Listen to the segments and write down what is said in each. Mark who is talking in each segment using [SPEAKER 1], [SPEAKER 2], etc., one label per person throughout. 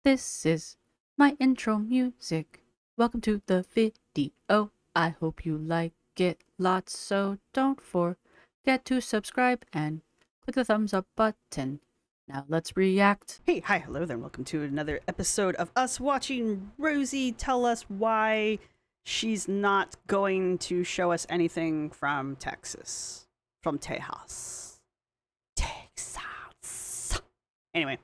[SPEAKER 1] This is my intro music. Welcome to the video. I hope you like it lots, so don't forget to subscribe and click the thumbs up button. Now let's react.
[SPEAKER 2] Hey, hi, hello there, and welcome to another episode of us watching Rosie tell us why she's not going to show us anything from Texas. From Texas. Texas. Anyway,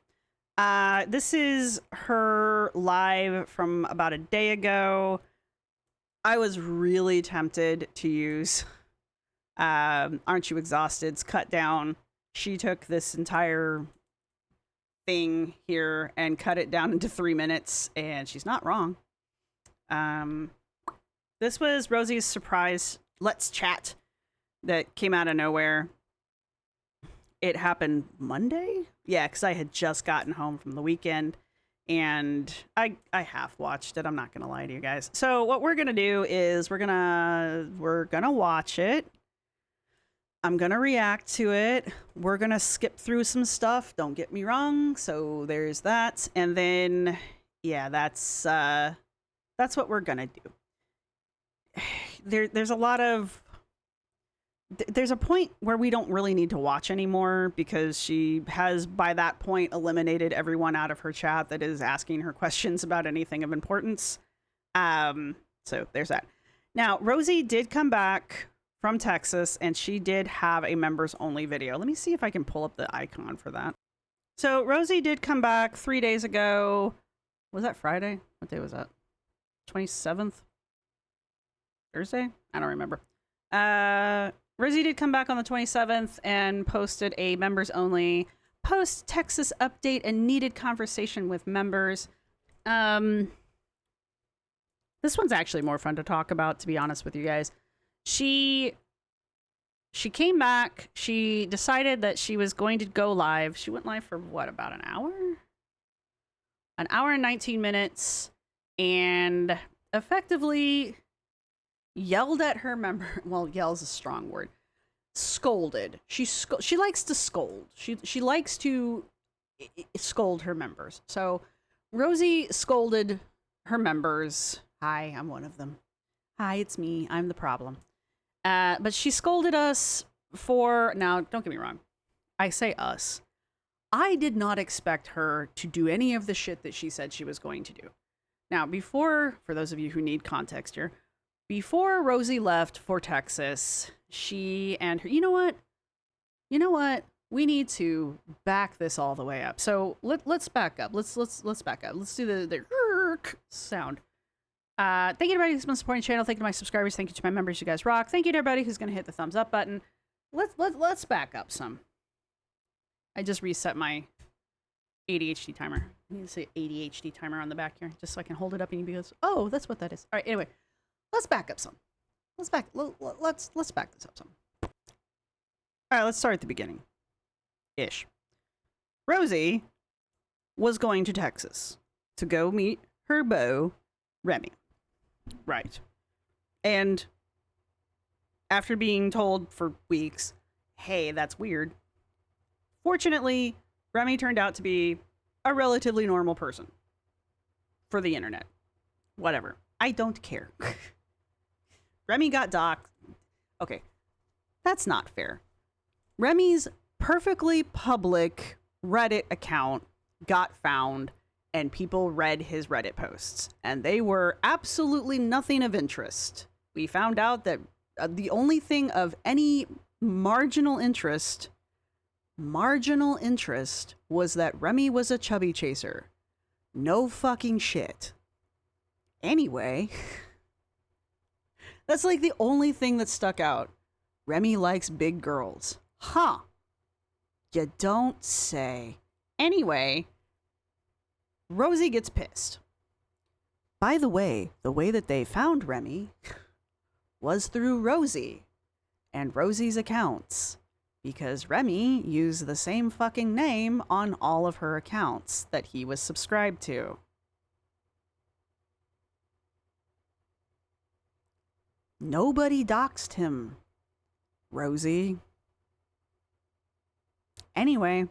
[SPEAKER 2] this is her live from about a day ago. I was really tempted to use Aren't You Exhausted's cut down. She took this entire thing here and cut it down into 3 minutes, and she's not wrong. This was Rosie's surprise Let's Chat that came out of nowhere. It happened Monday? Yeah, because I had just gotten home from the weekend, and I half watched it. I'm not gonna lie to you guys. So what we're gonna do is we're gonna watch it. I'm going to react to it. We're going to skip through some stuff. Don't get me wrong. So there's that. And then, yeah, that's what we're going to do. There's a lot of... There's a point where we don't really need to watch anymore because she has, by that point, eliminated everyone out of her chat that is asking her questions about anything of importance. So there's that. Now, Rosie did come back from Texas, and she did have a members only video. Let me see if I can pull up the icon for that. So Rosie did come back 3 days ago. Was that Friday? What day was that? 27th? Thursday? I don't remember. Rosie did come back on the 27th and posted a members only post Texas update and needed conversation with members. This one's actually more fun to talk about, to be honest with you guys. She came back. She decided that she was going to go live. She went live for what, about an hour? An hour and 19 minutes, and effectively yelled at her member. Well, yell's a strong word. Scolded. She likes to scold. She likes to scold her members. So Rosie scolded her members. Hi, I'm one of them. Hi, it's me. I'm the problem. But she scolded us for... Now, don't get me wrong. I say us. I did not expect her to do any of the shit that she said she was going to do. Now, for those of you who need context here, before Rosie left for Texas, she and her... You know what? We need to back this all the way up. So let's back up. Let's back up. Let's do the sound. Thank you to everybody who's been supporting the channel. Thank you to my subscribers. Thank you to my members. You guys rock. Thank you to everybody who's going to hit the thumbs up button. Let's back up some. I just reset my ADHD timer. I need to say ADHD timer on the back here, just so I can hold it up and you because oh, that's what that is. All right. Anyway, let's back up some. Let's back this up some. All right. Let's start at the beginning. Ish. Rosie was going to Texas to go meet her beau, Remy. Right. And after being told for weeks, hey, that's weird, fortunately, Remy turned out to be a relatively normal person for the internet. Whatever. I don't care. Remy got doxxed. Okay. That's not fair. Remy's perfectly public Reddit account got found, and people read his Reddit posts, and they were absolutely nothing of interest. We found out that the only thing of any marginal interest was that Remy was a chubby chaser. No fucking shit. Anyway, that's like the only thing that stuck out. Remy likes big girls. Huh. You don't say. Anyway, Rosie gets pissed. By the way that they found Remy was through Rosie and Rosie's accounts, because Remy used the same fucking name on all of her accounts that he was subscribed to. Nobody doxed him, Rosie. Anyway,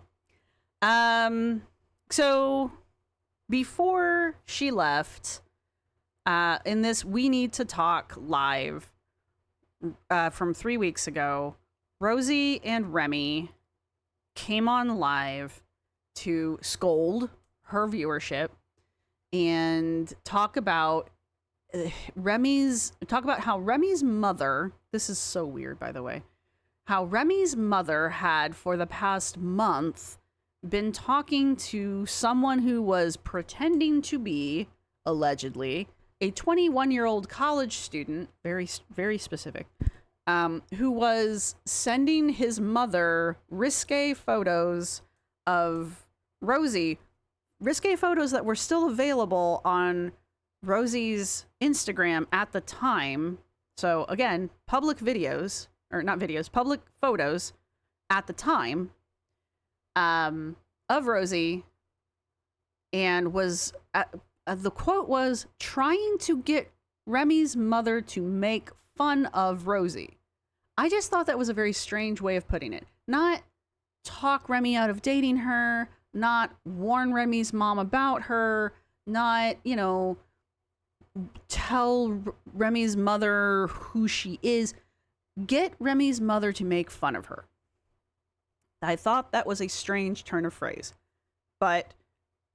[SPEAKER 2] so before she left, in this We Need to Talk live from 3 weeks ago, Rosie and Remy came on live to scold her viewership and talk about how Remy's mother, this is so weird, by the way, how Remy's mother had for the past month been talking to someone who was pretending to be, allegedly, a 21-year-old college student, very, very specific, who was sending his mother risque photos of Rosie, risque photos that were still available on Rosie's Instagram at the time. So again, public videos, or not videos, public photos at the time of Rosie, and was the quote was trying to get Remy's mother to make fun of Rosie. I just thought that was a very strange way of putting it. Not talk Remy out of dating her, not warn Remy's mom about her, not, you know, tell Remy's mother who she is. Get Remy's mother to make fun of her. I thought that was a strange turn of phrase. But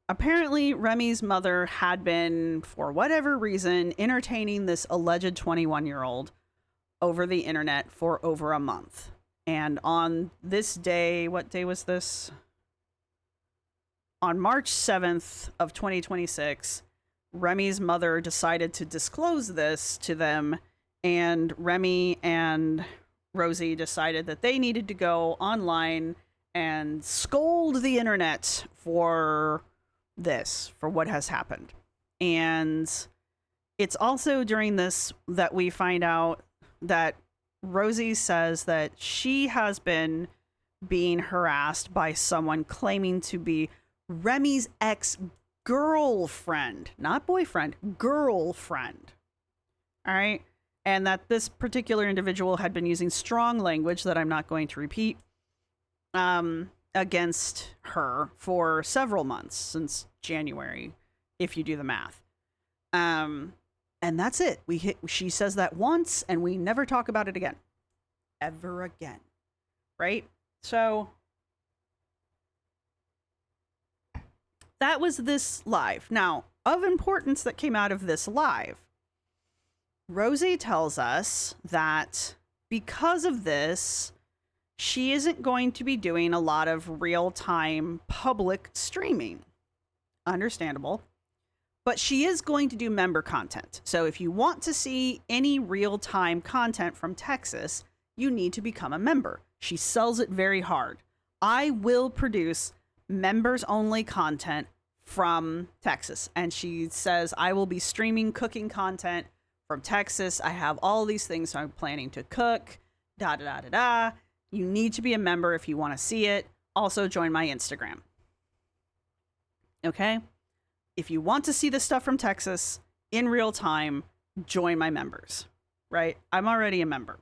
[SPEAKER 2] apparently Remy's mother had been, for whatever reason, entertaining this alleged 21-year-old over the internet for over a month. And on this day, what day was this? On March 7th of 2026, Remy's mother decided to disclose this to them, and Remy and Rosie decided that they needed to go online and scold the internet for this, for what has happened. And it's also during this that we find out that Rosie says that she has been being harassed by someone claiming to be Remy's ex-girlfriend, not boyfriend, girlfriend. All right. And that this particular individual had been using strong language that I'm not going to repeat against her for several months, since January, if you do the math. And that's it. She says that once, and we never talk about it again. Ever again. Right? So that was this live. Now, of importance that came out of this live, Rosie tells us that because of this, she isn't going to be doing a lot of real-time public streaming. Understandable. But she is going to do member content. So if you want to see any real-time content from Texas, you need to become a member. She sells it very hard. I will produce members-only content from Texas. And she says, I will be streaming cooking content from Texas. I have all these things I'm planning to cook. Da-da-da-da-da. You need to be a member if you want to see it. Also, join my Instagram. Okay? If you want to see this stuff from Texas in real time, join my members, right? I'm already a member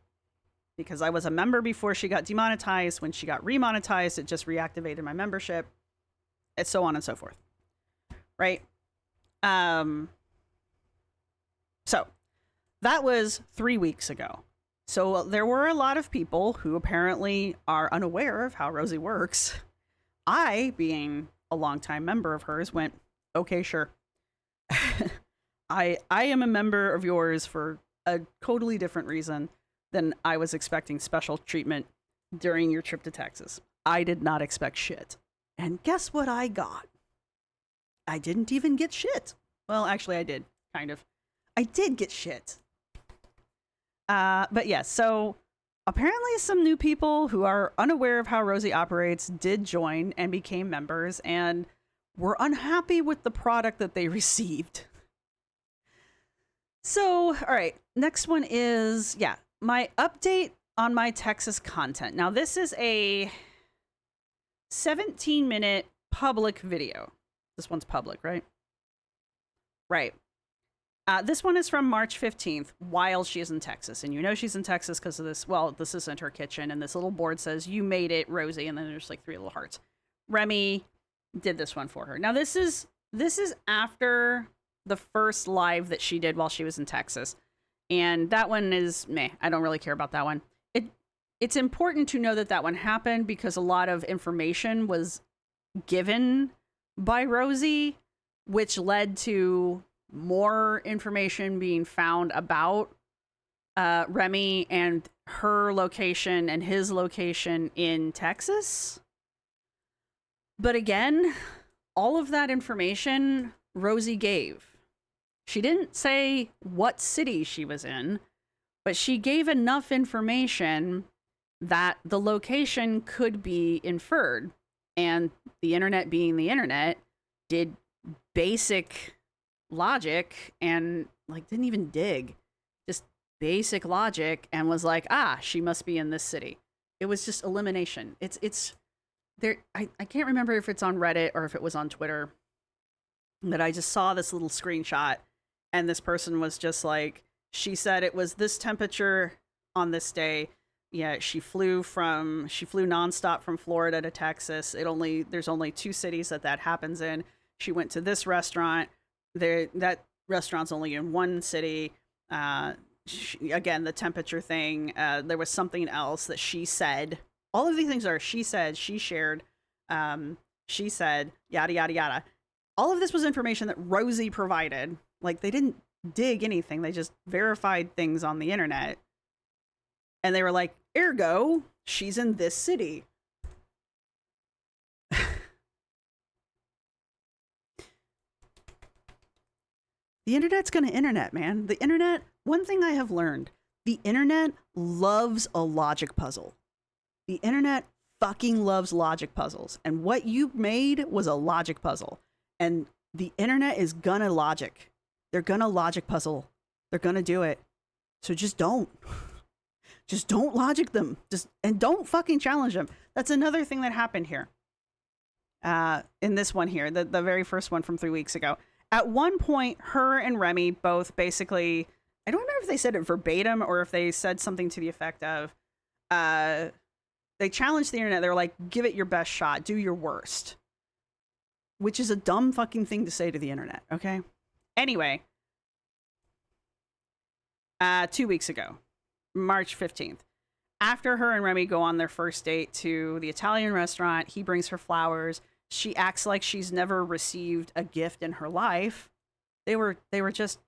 [SPEAKER 2] because I was a member before she got demonetized. When she got remonetized, it just reactivated my membership, and so on and so forth, right? So that was 3 weeks ago. So there were a lot of people who apparently are unaware of how Rosie works. I, being a longtime member of hers, went, okay, sure. I am a member of yours for a totally different reason than I was expecting special treatment during your trip to Texas. I did not expect shit. And guess what I got? I didn't even get shit. Well, actually, I did, kind of. I did get shit. But yes, so apparently some new people who are unaware of how Rosie operates did join and became members and were unhappy with the product that they received. So, all right, next one is, my update on my Texas content. Now, this is a 17-minute public video. This one's public, right? Right. This one is from March 15th, while she is in Texas. And you know she's in Texas because of this. Well, this isn't her kitchen. And this little board says, you made it, Rosie. And then there's like 3 little hearts. Remy did this one for her. Now, this is This is after the first live that she did while she was in Texas. And that one is meh. I don't really care about that one. It's important to know that that one happened because a lot of information was given by Rosee, which led to more information being found about Remy and her location and his location in Texas. But again, all of that information Rosee gave. She didn't say what city she was in, but she gave enough information that the location could be inferred. And the internet being the internet did basic logic and like didn't even dig, just basic logic, and was like, she must be in this city. It was just elimination. It's there. I can't remember if it's on Reddit or if it was on Twitter, but I just saw this little screenshot, and this person was just like, she said it was this temperature on this day. Yeah, she flew nonstop from Florida to Texas. There's only 2 cities that happens in. She went to this restaurant. That restaurant's only in 1 city. Again, the temperature thing. There was something else that she said. All of these things are she said, she shared, she said, yada, yada, yada. All of this was information that Rosee provided. Like, they didn't dig anything. They just verified things on the internet. And they were like, ergo, she's in this city. The internet's gonna internet, man. The internet, one thing I have learned, the internet loves a logic puzzle. The internet fucking loves logic puzzles. And what you made was a logic puzzle. And the internet is gonna logic. They're gonna logic puzzle. They're gonna do it. So just don't. Just don't logic them. And don't fucking challenge them. That's another thing that happened here. In this one here, the very first one from 3 weeks ago. At one point, her and Remy both basically, I don't know if they said it verbatim or if they said something to the effect of, they challenged the internet. They were like, give it your best shot. Do your worst. Which is a dumb fucking thing to say to the internet, okay? Anyway, 2 weeks ago. March 15th. After her and Remy go on their first date to the Italian restaurant, he brings her flowers. She acts like she's never received a gift in her life. They were just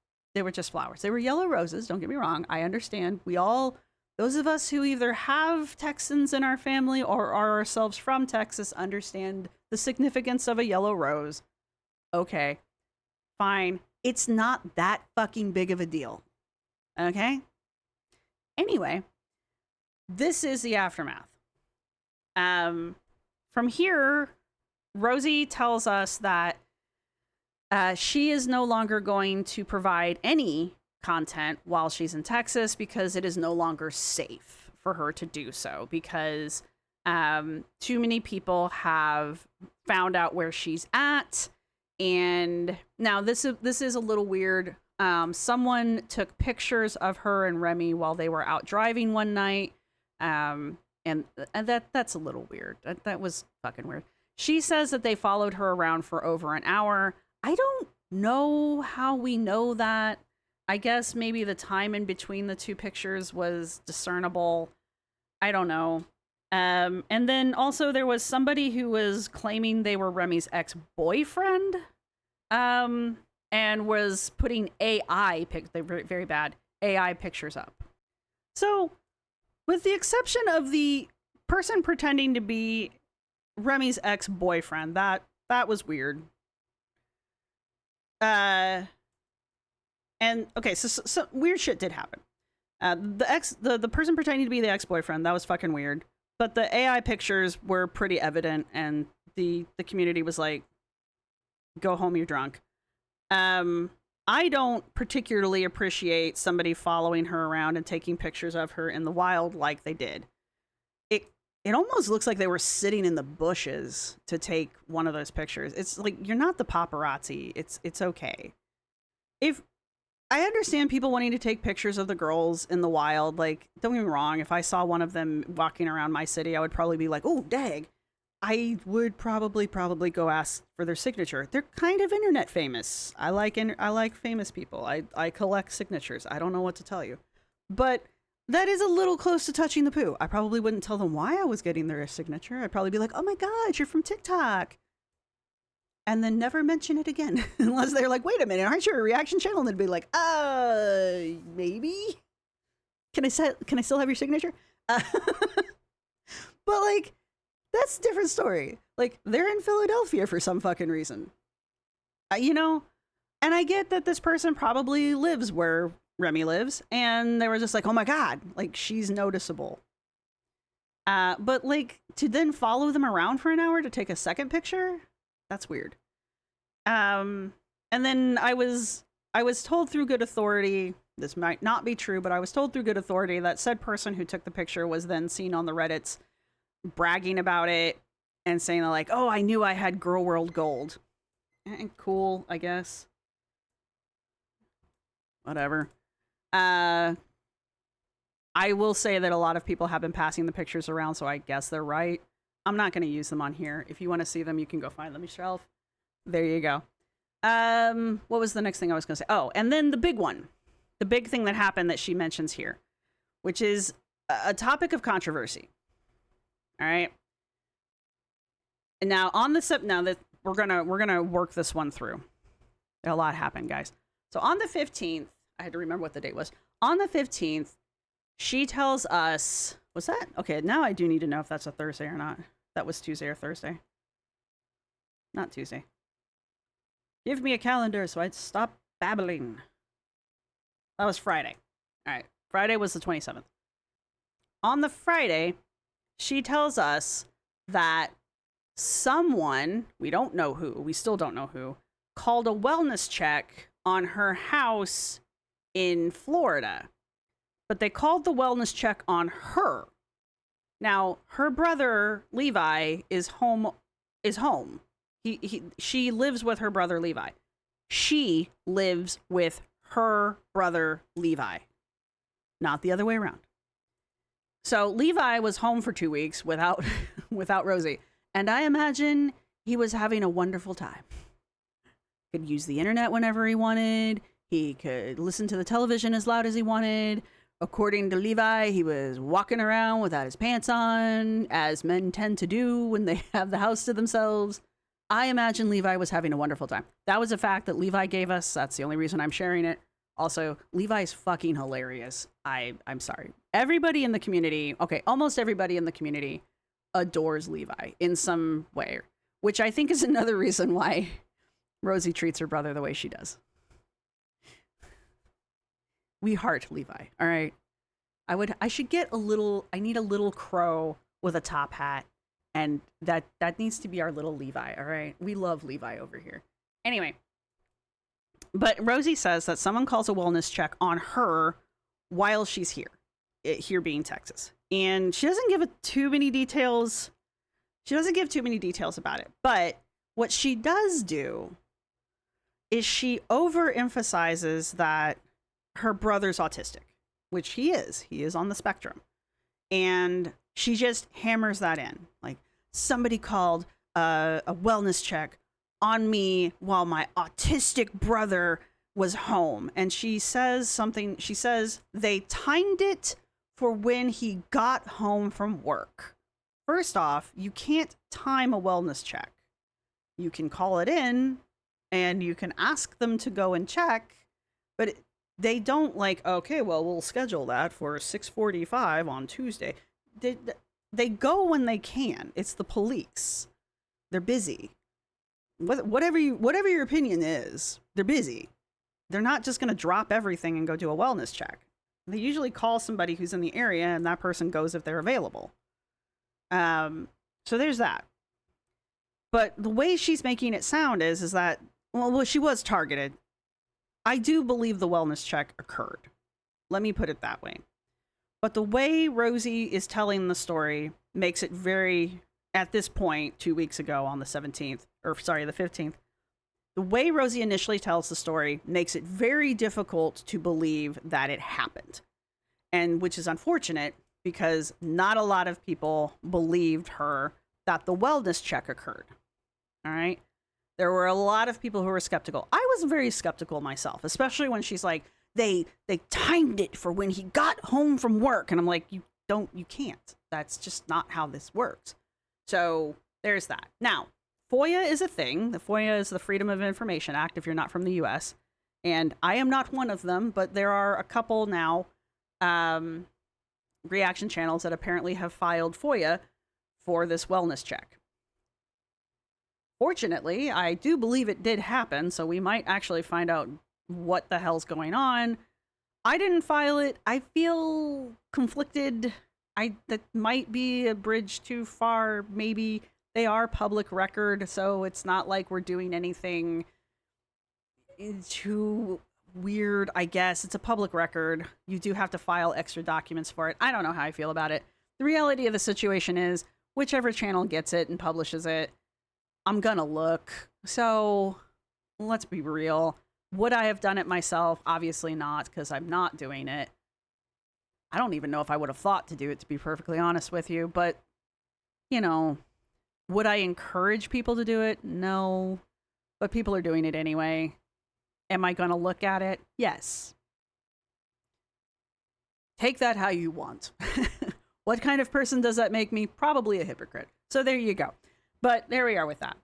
[SPEAKER 2] flowers. They were yellow roses, don't get me wrong. I understand. Those of us who either have Texans in our family or are ourselves from Texas understand the significance of a yellow rose. Okay. Fine. It's not that fucking big of a deal. Okay? Anyway, this is the aftermath. From here, Rosee tells us that she is no longer going to provide any content while she's in Texas because it is no longer safe for her to do so because too many people have found out where she's at. And now this is a little weird. Someone took pictures of her and Remy while they were out driving one night. And that's a little weird. That was fucking weird. She says that they followed her around for over an hour. I don't know how we know that. I guess maybe the time in between the 2 pictures was discernible. I don't know. And then also there was somebody who was claiming they were Remy's ex-boyfriend. And was putting they were very bad AI pictures up. So, with the exception of the person pretending to be Remy's ex-boyfriend, that was weird. And okay, so weird shit did happen. The person pretending to be the ex-boyfriend, that was fucking weird. But the AI pictures were pretty evident, and the community was like, "Go home, you're drunk." I don't particularly appreciate somebody following her around and taking pictures of her in the wild like they did. It almost looks like they were sitting in the bushes to take one of those pictures. It's like, you're not the paparazzi. It's okay. If I understand people wanting to take pictures of the girls in the wild, like, don't get me wrong, if I saw one of them walking around my city, I would probably be like, oh, dag. I would probably go ask for their signature. They're kind of internet famous. I like famous people. I collect signatures. I don't know what to tell you, but that is a little close to touching the poo. I probably wouldn't tell them why I was getting their signature. I'd probably be like, "Oh my god, you're from TikTok," and then never mention it again unless they're like, "Wait a minute, aren't you a reaction channel?" And they'd be like, maybe. Can I still have your signature?" But like, that's a different story. Like, they're in Philadelphia for some fucking reason. You know? And I get that this person probably lives where Remy lives, and they were just like, oh my god, like, she's noticeable. But like, to then follow them around for an hour to take a second picture? That's weird. And then I was told through good authority, this might not be true, but I was told through good authority that said person who took the picture was then seen on the Reddits bragging about it and saying like, oh, I knew I had Girl World Gold. Cool, I guess. Whatever. I will say that a lot of people have been passing the pictures around, so I guess they're right. I'm not going to use them on here. If you want to see them, you can go find them yourself. There you go. What was the next thing I was going to say? Oh, and then the big one. The big thing that happened that she mentions here, which is a topic of controversy. All right. And now on the now that we're gonna work this one through. A lot happened, guys. So on the 15th, I had to remember what the date was. On the 15th, she tells us, was that? Okay, now I do need to know if that's a Thursday or not. That was Tuesday or Thursday. Not Tuesday. Give me a calendar so I'd stop babbling. That was Friday. All right. Friday was the 27th. On the Friday, she tells us that someone, we don't know who, we still don't know who, called a wellness check on her house in Florida. But they called the wellness check on her. Now, her brother Levi is home. She lives with her brother Levi. She lives with her brother Levi, not the other way around. So Levi was home for 2 weeks without Rosee, and I imagine he was having a wonderful time. Could use the internet whenever he wanted. He could listen to the television as loud as he wanted. According to Levi, he was walking around without his pants on, as men tend to do when they have the house to themselves. I imagine Levi was having a wonderful time. That was a fact that Levi gave us. That's the only reason I'm sharing it. Also, Levi's fucking hilarious. I'm sorry. Everybody in the community, okay, almost everybody in the community adores Levi in some way, which I think is another reason why Rosee treats her brother the way she does. We heart Levi, all right? I should get I need a little crow with a top hat, and that needs to be our little Levi, all right? We love Levi over here. Anyway, but Rosee says that someone calls a wellness check on her while she's here, here being Texas. And she doesn't give too many details. She doesn't give too many details about it. But what she does do is she overemphasizes that her brother's autistic, which he is. He is on the spectrum. And she just hammers that in. Like, somebody called a wellness check on me while my autistic brother was home. And she says something. She says they timed it for when he got home from work. First off, you can't time a wellness check. You can call it in and you can ask them to go and check, but they don't like, okay, well, we'll schedule that for 6:45 on Tuesday. They go when they can. It's the police. They're busy. Whatever your opinion is, they're busy. They're not just going to drop everything and go do a wellness check. They usually call somebody who's in the area, and that person goes if they're available. So there's that. But the way she's making it sound is that, well, she was targeted. I do believe the wellness check occurred. Let me put it that way. But the way Rosee is telling the story makes it very, at this point, 2 weeks ago on the 17th, or sorry, the 15th, the way Rosee initially tells the story makes it very difficult to believe that it happened. And which is unfortunate because not a lot of people believed her that the wellness check occurred. All right. There were a lot of people who were skeptical. I was very skeptical myself, especially when she's like, they timed it for when he got home from work. And I'm like, you can't. That's just not how this works. So there's that. Now, FOIA is a thing. The FOIA is the Freedom of Information Act if you're not from the US. And I am not one of them, but there are a couple now reaction channels that apparently have filed FOIA for this wellness check. Fortunately, I do believe it did happen, so we might actually find out what the hell's going on. I didn't file it. I feel conflicted. That might be a bridge too far. Maybe they are public record, so it's not like we're doing anything too weird, I guess. It's a public record. You do have to file extra documents for it. I don't know how I feel about it. The reality of the situation is, whichever channel gets it and publishes it, I'm gonna look. So let's be real. Would I have done it myself? Obviously not, because I'm not doing it. I don't even know if I would have thought to do it, to be perfectly honest with you. But, you know, would I encourage people to do it? No. But people are doing it anyway. Am I going to look at it? Yes. Take that how you want. What kind of person does that make me? Probably a hypocrite. So there you go. But there we are with that.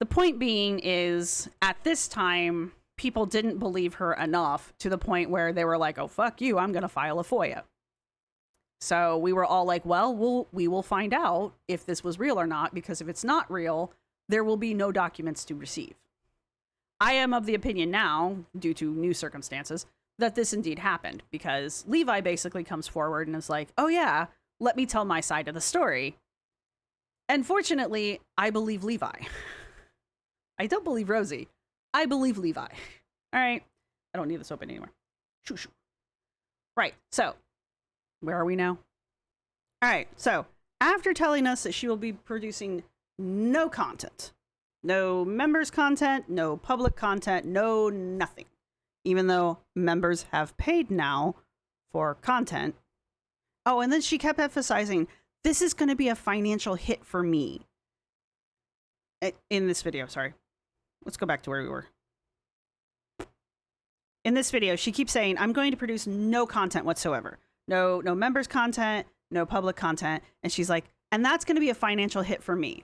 [SPEAKER 2] The point being is, at this time, people didn't believe her enough to the point where they were like, oh, fuck you, I'm going to file a FOIA. So we were all like, well, we will find out if this was real or not, because if it's not real, there will be no documents to receive. I am of the opinion now, due to new circumstances, that this indeed happened, because Levi basically comes forward and is like, oh yeah, let me tell my side of the story. And fortunately, I believe Levi. I don't believe Rosie. I believe Levi. All right. I don't need this open anymore. Shoo, shoo. Right. So, where are we now? All right. So, after telling us that she will be producing no content, no members content, no public content, no nothing, even though members have paid now for content. Oh, and then she kept emphasizing, this is going to be a financial hit for me. In this video, sorry. Let's go back to where we were. In this video, she keeps saying, I'm going to produce no content whatsoever. No members content, no public content. And she's like, and that's going to be a financial hit for me.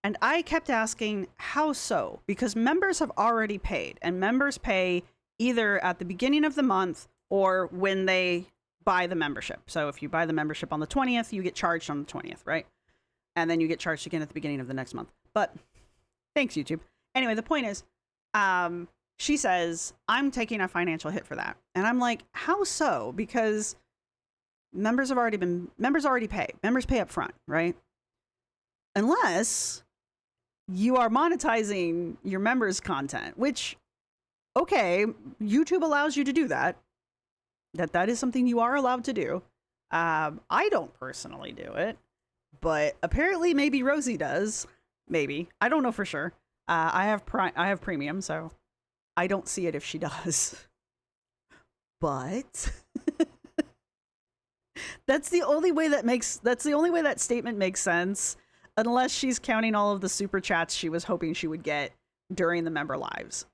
[SPEAKER 2] And I kept asking, how so? Because members have already paid, and members pay either at the beginning of the month or when they buy the membership. So if you buy the membership on the 20th, you get charged on the 20th, right? And then you get charged again at the beginning of the next month. But thanks, YouTube. Anyway, the point is, she says, I'm taking a financial hit for that. And I'm like, how so? Because members already pay. Members pay up front, right? Unless you are monetizing your members' content, which, okay, YouTube allows you to do that. That is something you are allowed to do. I don't personally do it, but apparently maybe Rosie does. Maybe. I don't know for sure. I have premium, so I don't see it if she does. But that's the only way that statement makes sense, unless she's counting all of the super chats she was hoping she would get during the member lives.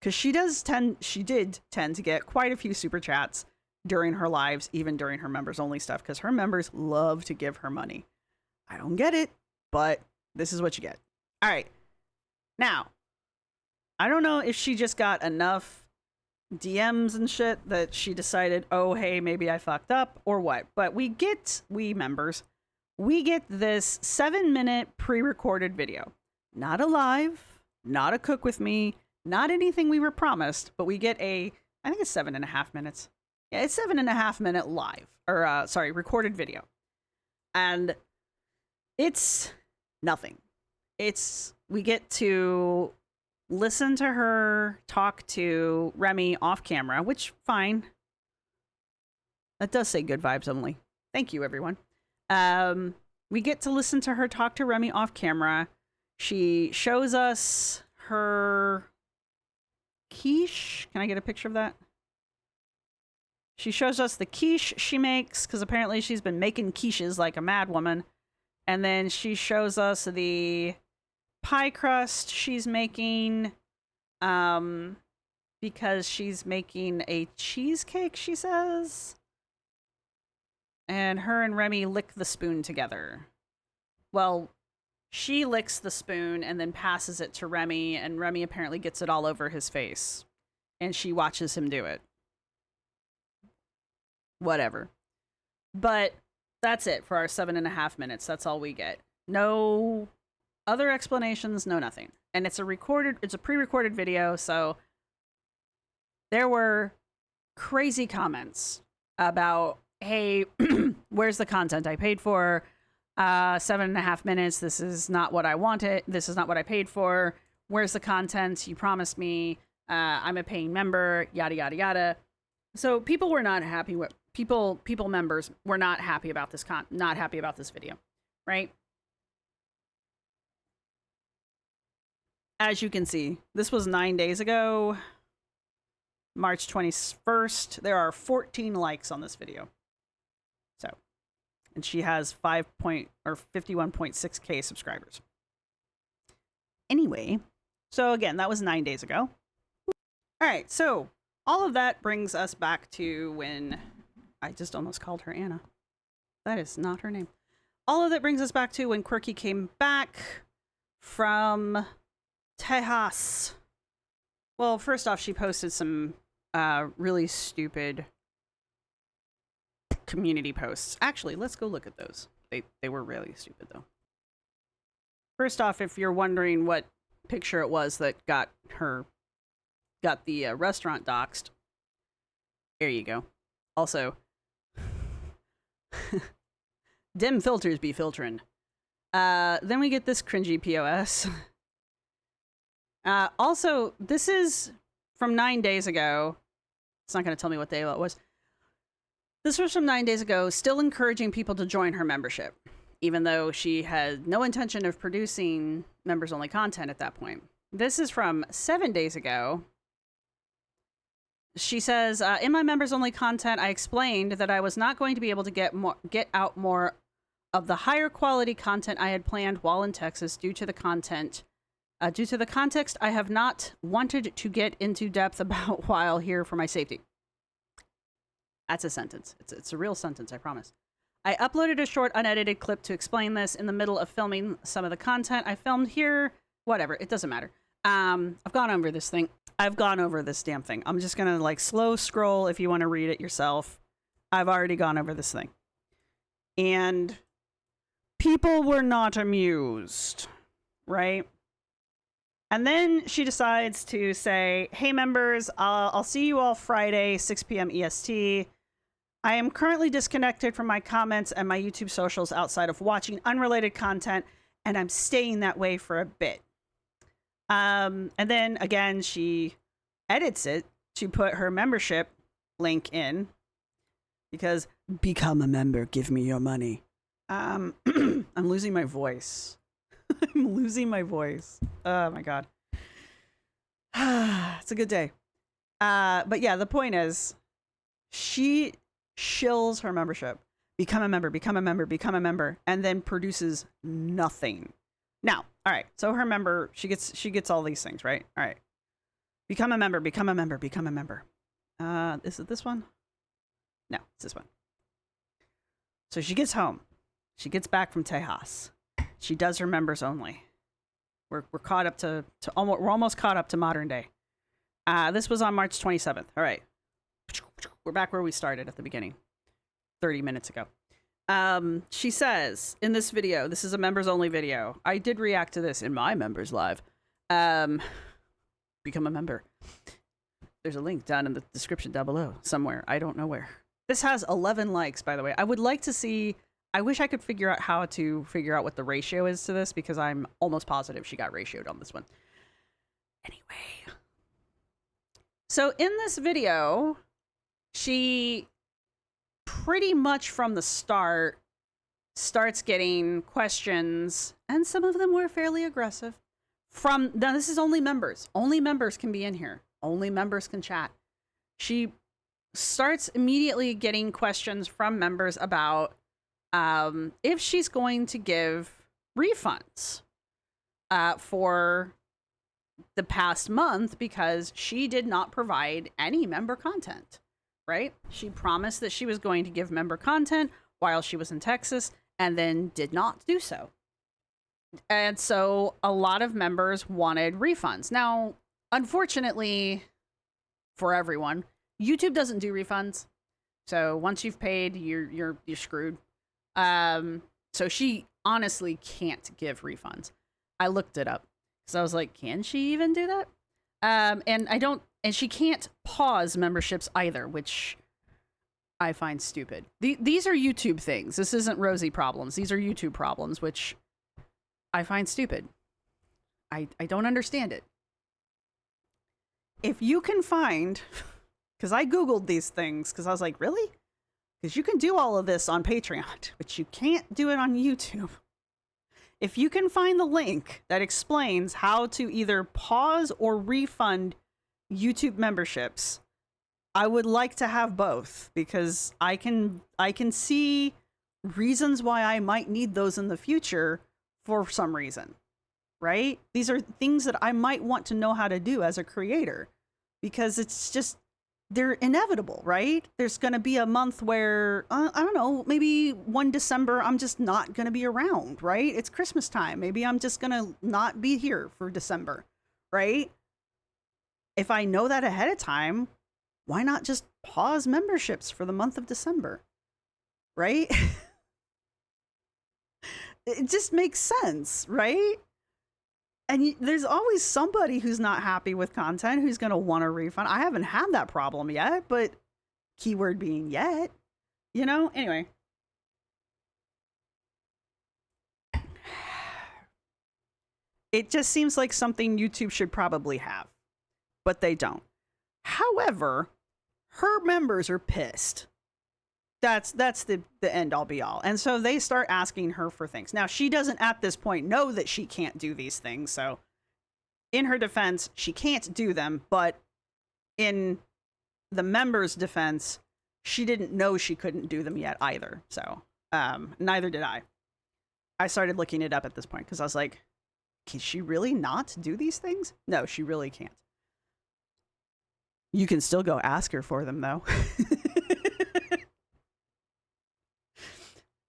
[SPEAKER 2] Because she did tend to get quite a few super chats during her lives, even during her members only stuff, because her members love to give her money. I don't get it, but this is what you get. All right. Now, I don't know if she just got enough DMs and shit that she decided, oh, hey, maybe I fucked up or what. But we members, we get this 7-minute pre-recorded video. Not a live, not a cook with me, not anything we were promised, but we get I think it's 7.5 minutes. Yeah, it's 7.5 minute live, or recorded video. And it's nothing. We get to listen to her talk to Remy off camera, which, fine. That does say good vibes only. Thank you, everyone. We get to listen to her talk to Remy off camera. She shows us her quiche. Can I get a picture of that? She shows us the quiche she makes, because apparently she's been making quiches like a mad woman. And then she shows us the pie crust she's making because she's making a cheesecake, she says. And her and Remy lick the spoon together. Well, she licks the spoon and then passes it to Remy, and Remy apparently gets it all over his face. And she watches him do it. Whatever. But that's it for our 7.5 minutes. That's all we get. No other explanations, no nothing. And it's a pre-recorded video, so there were crazy comments about, hey, where's the content I paid for? 7.5 minutes. This is not what I wanted. This is not what I paid for. Where's the content? You promised me. I'm a paying member. Yada yada yada. So people were not happy with members were not happy about this not happy about this video, right? As you can see, this was 9 days ago, March 21st. There are 14 likes on this video. So, and she has 51.6K subscribers. Anyway, so again, that was 9 days ago. All right, so all of that brings us back to when I just almost called her Anna. That is not her name. All of that brings us back to when Quirky came back from Tejas. Well, first off, she posted some really stupid community posts. Actually, let's go look at those. They were really stupid, though. First off, if you're wondering what picture it was that got the restaurant doxxed, there you go. Also, dim filters be filtering. Then we get this cringy POS. Also, this is from 9 days ago. It's not going to tell me what day it was. This was from 9 days ago, still encouraging people to join her membership, even though she had no intention of producing members-only content at that point. This is from 7 days ago. She says, in my members-only content, I explained that I was not going to be able to get out more of the higher quality content I had planned while in Texas due to the context I have not wanted to get into depth about while here for my safety. That's a sentence. It's a real sentence, I promise. I uploaded a short unedited clip to explain this in the middle of filming some of the content I filmed here. Whatever, it doesn't matter. I've gone over this thing. I've gone over this damn thing. I'm just gonna like slow scroll if you want to read it yourself. I've already gone over this thing. And people were not amused, right? And then she decides to say, hey members, I'll see you all Friday, 6 p.m. EST. I am currently disconnected from my comments and my YouTube socials outside of watching unrelated content, and I'm staying that way for a bit. And then again, she edits it to put her membership link in because become a member, give me your money. I'm losing my voice. I'm losing my voice. Oh my God. It's a good day. But yeah, the point is she shills her membership. Become a member, become a member, become a member, and then produces nothing. Now, all right. So her member, she gets all these things, right? All right. Become a member, become a member, become a member. Is it this one? No, it's this one. So she gets home. She gets back from Tejas. She does her members only. We're caught up to we're almost caught up to modern day. This was on March 27th. All right. We're back where we started at the beginning, 30 minutes ago. She says in this video, this is a members only video. I did react to this in my members live. Become a member. There's a link down in the description down below somewhere. I don't know where. This has 11 likes, by the way. I would like to see, I wish I could figure out how to figure out what the ratio is to this because I'm almost positive she got ratioed on this one. Anyway. So in this video, she pretty much from the start starts getting questions, and some of them were fairly aggressive. Now this is only members. Only members can be in here. Only members can chat. She starts immediately getting questions from members about if she's going to give refunds for the past month because she did not provide any member content, right? She promised that she was going to give member content while she was in Texas and then did not do so. And so a lot of members wanted refunds. Now, unfortunately for everyone, YouTube doesn't do refunds. So once you've paid, you're screwed. So she honestly can't give refunds. I looked it up. So I was like, can she even do that? And she can't pause memberships either, which I find stupid. These are YouTube things. This isn't Rosee problems. These are YouTube problems, which I find stupid. I don't understand it. If you can find, because I Googled these things, because I was like, really? Because you can do all of this on Patreon, but you can't do it on YouTube. If you can find the link that explains how to either pause or refund YouTube memberships, I would like to have both, because I can see reasons why I might need those in the future for some reason, right? These are things that I might want to know how to do as a creator, because it's just, they're inevitable, right? There's going to be a month where, I don't know, maybe one December, I'm just not going to be around, right? It's Christmas time. Maybe I'm just going to not be here for December, right? If I know that ahead of time, why not just pause memberships for the month of December, right? It just makes sense, right? And there's always somebody who's not happy with content who's going to want a refund. I haven't had that problem yet, but keyword being yet, you know? Anyway. It just seems like something YouTube should probably have, but they don't. However, her members are pissed. That's the end all be all. And so they start asking her for things. Now, she doesn't at this point know that she can't do these things. So in her defense, she can't do them. But in the members' defense, she didn't know she couldn't do them yet either. So neither did I. I started looking it up at this point because I was like, can she really not do these things? No, she really can't. You can still go ask her for them, though.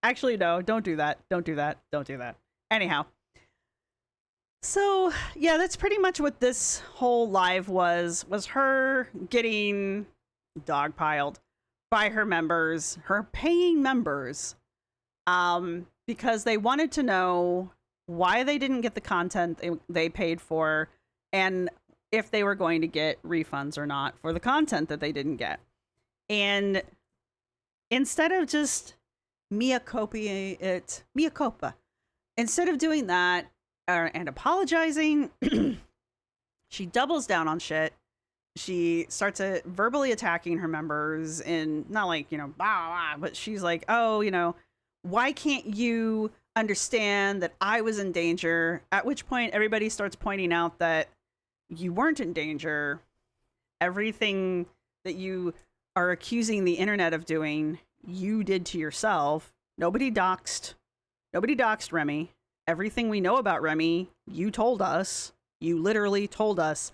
[SPEAKER 2] Actually, no, don't do that. Don't do that. Don't do that. Anyhow. So, yeah, that's pretty much what this whole live was her getting dogpiled by her members, her paying members, because they wanted to know why they didn't get the content they paid for and if they were going to get refunds or not for the content that they didn't get. And instead of just mea culpa, instead of doing that and apologizing, she doubles down on shit. She starts verbally attacking her members, and not like, blah, blah, but she's like, oh, why can't you understand that I was in danger? At which point everybody starts pointing out that you weren't in danger. Everything that you are accusing the internet of doing, you did to yourself. Nobody doxed Remy. Everything we know about Remy, you told us. You literally told us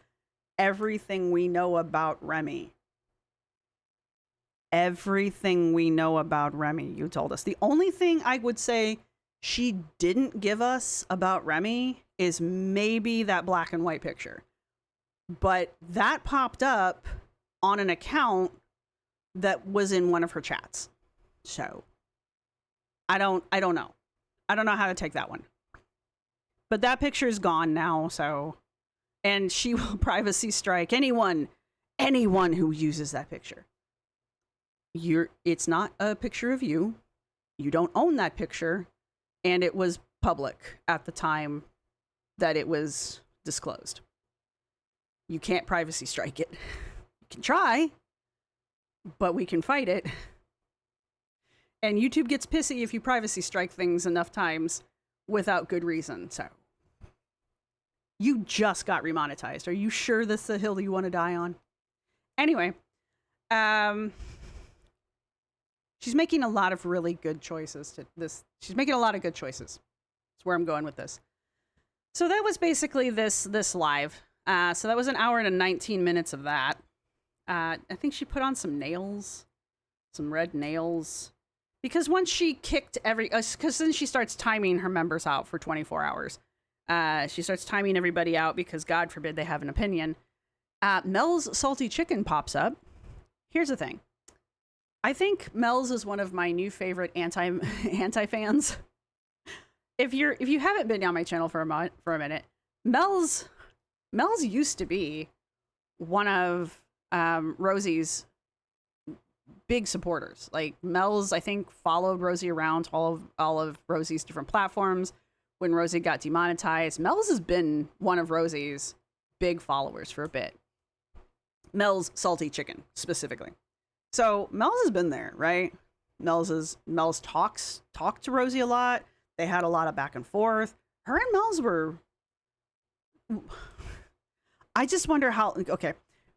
[SPEAKER 2] everything we know about Remy. Everything we know about Remy, you told us. The only thing I would say she didn't give us about Remy is maybe that black and white picture. But that popped up on an account that was in one of her chats. So I don't know. I don't know how to take that one. But that picture is gone now, so, and she will privacy strike anyone who uses that picture. It's not a picture of you. You don't own that picture, and it was public at the time that it was disclosed. You can't privacy strike it. You can try, but we can fight it. And YouTube gets pissy if you privacy strike things enough times without good reason. So you just got remonetized. Are you sure this is the hill you want to die on? Anyway, she's making a lot of really good choices she's making a lot of good choices. That's where I'm going with this. So that was basically this live. So that was an hour and 19 minutes of that. I think she put on some nails, some red nails, because once she kicked because then she starts timing her members out for 24 hours. She starts timing everybody out because God forbid they have an opinion. Mel's Salty Chicken pops up. Here's the thing. I think Mel's is one of my new favorite anti fans. If you haven't been down my channel for a minute, Mel's used to be one of Rosee's big supporters. Like Mel's, I think, followed Rosee around to all of Rosee's different platforms. When Rosee got demonetized, Mel's has been one of Rosee's big followers for a bit. Mel's Salty Chicken specifically. So Mel's has been there, right? Mel's talked to Rosee a lot. They had a lot of back and forth. Her and Mel's were. I just wonder how. Okay,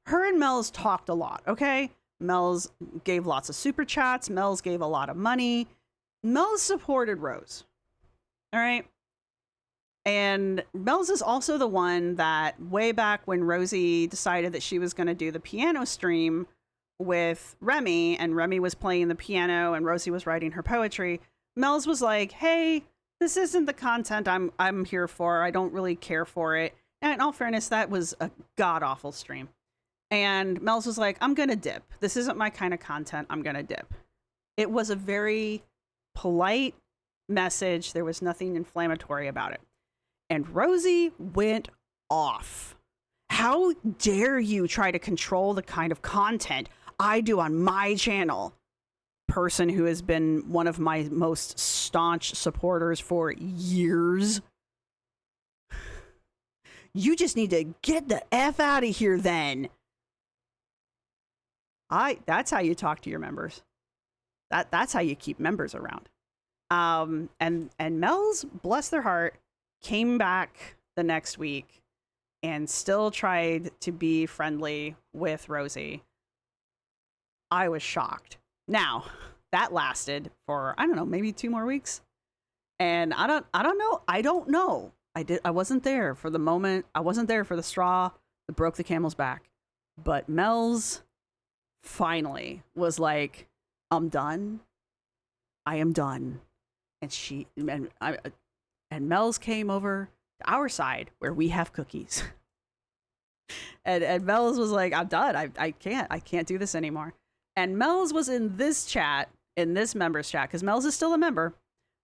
[SPEAKER 2] her and Mel's talked a lot. Okay, Mel's gave lots of super chats. Mel's gave a lot of money. Mel's supported Rose. All right. And Mel's is also the one that way back when Rosee decided that she was going to do the piano stream with Remy, and Remy was playing the piano and Rosee was writing her poetry, Mel's was like, hey, this isn't the content I'm here for. I don't really care for it. And in all fairness, that was a god-awful stream. And Mel's was like, I'm going to dip. This isn't my kind of content. I'm going to dip. It was a very polite message. There was nothing inflammatory about it. And Rosee went off. How dare you try to control the kind of content I do on my channel? Person who has been one of my most staunch supporters for years. You just need to get the F out of here then. That's how you talk to your members. That's how you keep members around. And Mel's, bless their heart, came back the next week and still tried to be friendly with Rosee. I was shocked. Now, that lasted for, I don't know, maybe 2 more weeks. And I don't know. I wasn't there for the moment. I wasn't there for the straw that broke the camel's back. But Mel's finally was like, I'm done. I am done. And Mel's came over to our side where we have cookies. and Mel's was like, I'm done. I can't do this anymore. And Mel's was in this chat, in this members chat, because Mel's is still a member.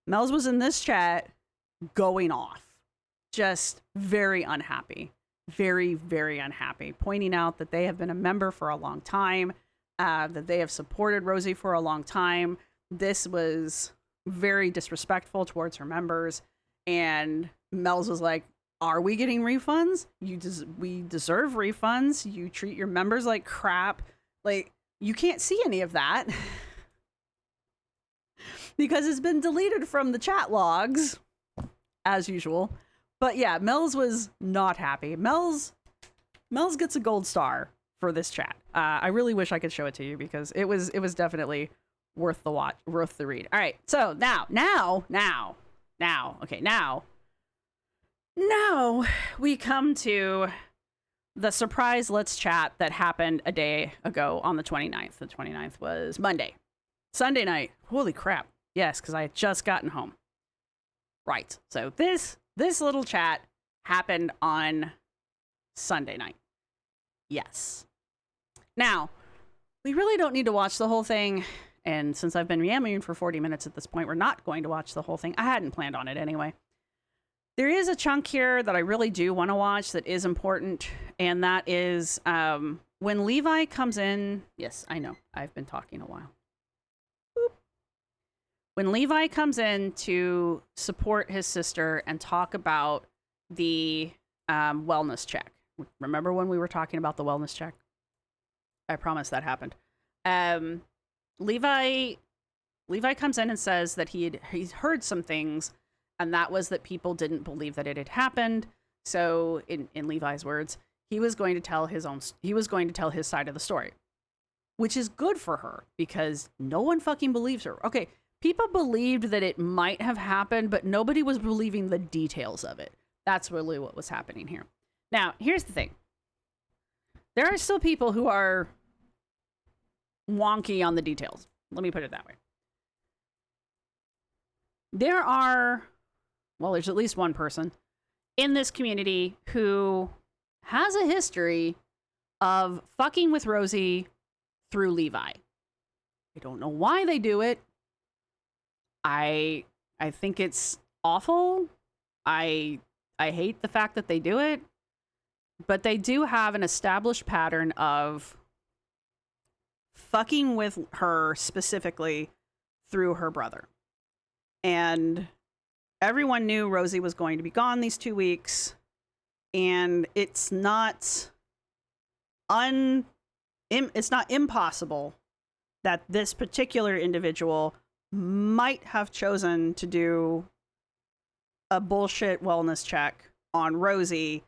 [SPEAKER 2] Mel's was in this chat going off. Just very unhappy. Very, very unhappy. Pointing out that they have been a member for a long time, that they have supported Rosee for a long time. This was very disrespectful towards her members. And Mel's was like, are we getting refunds? We deserve refunds. You treat your members like crap. Like, you can't see any of that because it's been deleted from the chat logs as usual. But yeah, Mel's was not happy. Mel's gets a gold star for this chat. I really wish I could show it to you because it was definitely worth the watch, worth the read. All right. So now we come to the surprise Let's Chat that happened a day ago on the 29th. The 29th was Monday. Sunday night. Holy crap. Yes, because I had just gotten home. Right. So this little chat happened on Sunday night. Yes. Now, we really don't need to watch the whole thing. And since I've been yammering for 40 minutes at this point, we're not going to watch the whole thing. I hadn't planned on it anyway. There is a chunk here that I really do want to watch that is important, and that is when Levi comes in. Yes, I know. I've been talking a while. Boop. When Levi comes in to support his sister and talk about the wellness check. Remember when we were talking about the wellness check? I promise that happened. Levi comes in and says that he's heard some things. And that was that people didn't believe that it had happened. So in Levi's words, he was going to tell his side of the story, which is good for her because no one fucking believes her. Okay, people believed that it might have happened, but nobody was believing the details of it. That's really what was happening here. Now, here's the thing. There are still people who are wonky on the details. Let me put it that way. There's at least one person in this community who has a history of fucking with Rosee through Levi. I don't know why they do it. I think it's awful. I hate the fact that they do it. But they do have an established pattern of fucking with her specifically through her brother. And everyone knew Rosee was going to be gone these 2 weeks. And it's not impossible that this particular individual might have chosen to do a bullshit wellness check on Rosee,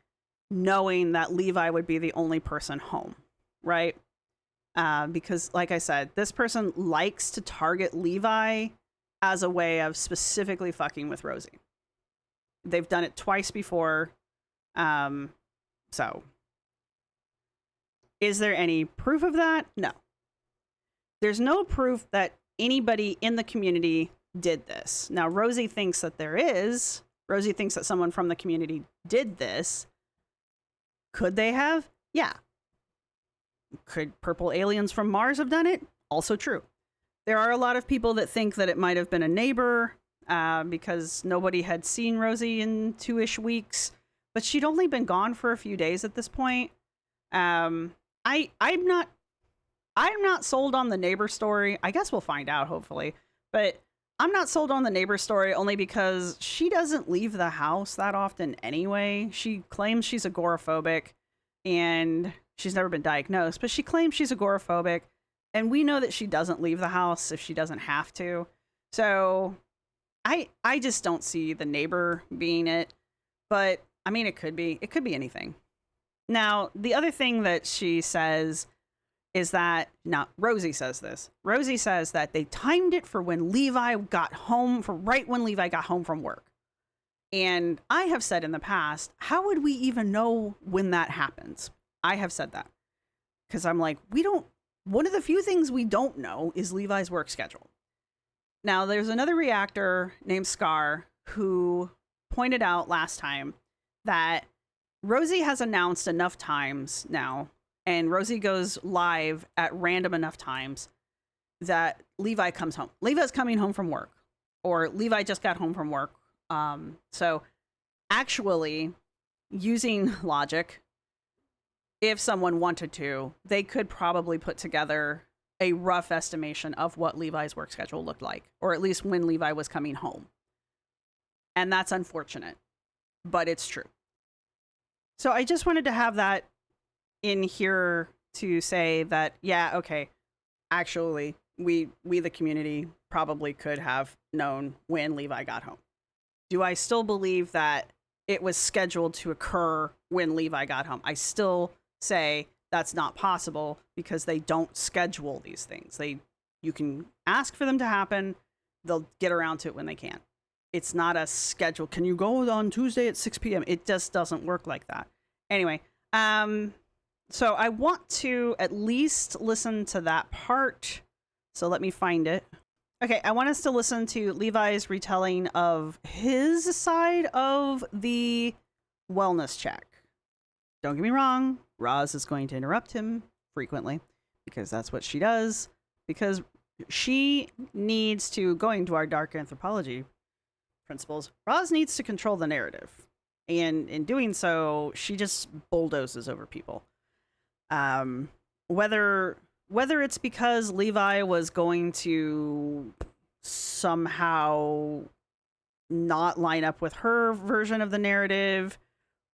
[SPEAKER 2] knowing that Levi would be the only person home, right? Because, like I said, this person likes to target Levi as a way of specifically fucking with Rosee. They've done it twice before. So, is there any proof of that? No. There's no proof that anybody in the community did this. Now, Rosee thinks that there is. Rosee thinks that someone from the community did this. Could they have? Yeah. Could purple aliens from Mars have done it? Also true. There are a lot of people that think that it might have been a neighbor because nobody had seen Rosee in 2-ish weeks, but she'd only been gone for a few days at this point. I'm not sold on the neighbor story. I guess we'll find out, hopefully. But I'm not sold on the neighbor story only because she doesn't leave the house that often anyway. She claims she's agoraphobic, and she's never been diagnosed, but she claims she's agoraphobic, and we know that she doesn't leave the house if she doesn't have to. So I just don't see the neighbor being it. But, I mean, it could be. It could be anything. Now, the other thing that she says is that, now, Rosee says this. Rosee says that they timed it for when Levi got home, for right when Levi got home from work. And I have said in the past, how would we even know when that happens? I have said that. Because I'm like, one of the few things we don't know is Levi's work schedule. Now, there's another reactor named Scar who pointed out last time that Rosee has announced enough times now, and Rosee goes live at random enough times that Levi comes home. Levi's coming home from work, or Levi just got home from work. So actually, using logic, if someone wanted to, they could probably put together a rough estimation of what Levi's work schedule looked like, or at least when Levi was coming home. And that's unfortunate, but it's true. So I just wanted to have that in here to say that, yeah, okay, actually, we the community probably could have known when Levi got home. Do I still believe that it was scheduled to occur when Levi got home? I still say that's not possible because they don't schedule these things. You can ask for them to happen. They'll get around to it when they can. It's not a schedule. Can you go on Tuesday at 6 p.m.? It just doesn't work like that. Anyway, so I want to at least listen to that part. So let me find it. Okay, I want us to listen to Levi's retelling of his side of the wellness check. Don't get me wrong, Roz is going to interrupt him frequently because that's what she does. Because she needs to, going to our dark anthropology principles, Roz needs to control the narrative. And in doing so, she just bulldozes over people. Whether it's because Levi was going to somehow not line up with her version of the narrative,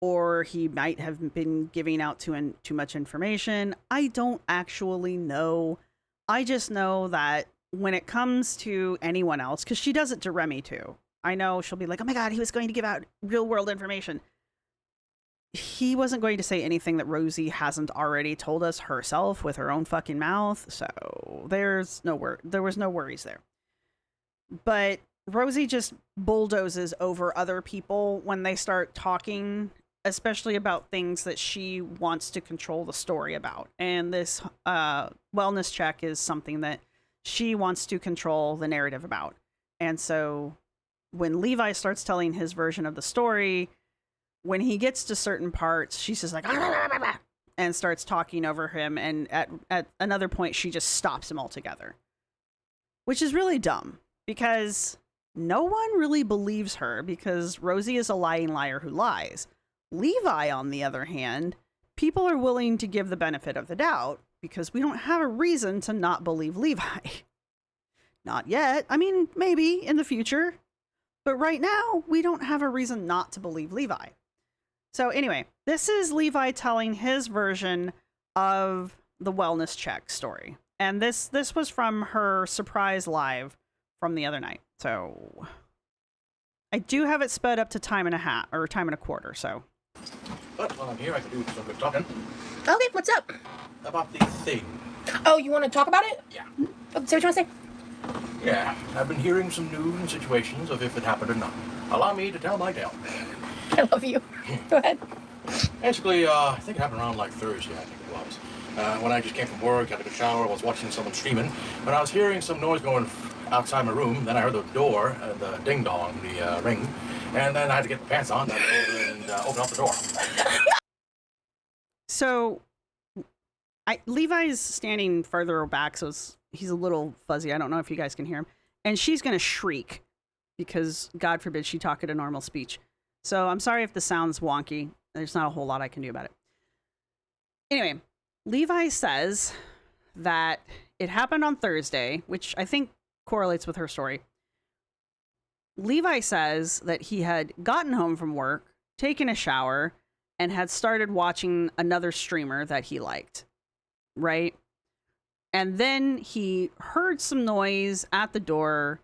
[SPEAKER 2] or he might have been giving out too much information, I don't actually know. I just know that when it comes to anyone else, because she does it to Remy too. I know she'll be like, oh my God, he was going to give out real world information. he wasn't going to say anything that Rosee hasn't already told us herself with her own fucking mouth. So there was no worries there. But Rosee just bulldozes over other people when they start talking, especially about things that she wants to control the story about. And this wellness check is something that she wants to control the narrative about. And so when Levi starts telling his version of the story, when he gets to certain parts, she's just like, and starts talking over him. And at another point, she just stops him altogether, which is really dumb because no one really believes her because Rosee is a lying liar who lies. Levi, on the other hand, people are willing to give the benefit of the doubt because we don't have a reason to not believe Levi. Not yet. I mean, maybe in the future. But right now, we don't have a reason not to believe Levi. So anyway, this is Levi telling his version of the wellness check story. And this was from her surprise live from the other night. So I do have it sped up to time and a half or time and a quarter. So.
[SPEAKER 3] But while I'm here, I can do some good talking.
[SPEAKER 4] Okay, what's up?
[SPEAKER 3] About the thing.
[SPEAKER 4] Oh, you want to talk about it?
[SPEAKER 3] Yeah.
[SPEAKER 4] Oh, say what you want to say.
[SPEAKER 3] Yeah, I've been hearing some news and situations of if it happened or not. Allow me to tell my tale.
[SPEAKER 4] I love you. Go ahead.
[SPEAKER 3] Basically, I think it happened around like Thursday, I think it was. When I just came from work, had a good shower, I was watching someone streaming, but I was hearing some noise going outside my room. Then I heard the door, the ding dong, the ring, and then I had to get the pants on and open up the door.
[SPEAKER 2] So, Levi's standing further back, so he's a little fuzzy. I don't know if you guys can hear him. And she's going to shriek because, God forbid, she talk at a normal speech. So I'm sorry if the sound's wonky. There's not a whole lot I can do about it. Anyway, Levi says that it happened on Thursday, which I think correlates with her story. Levi says that he had gotten home from work, taken a shower, and had started watching another streamer that he liked, right? And then he heard some noise at the door.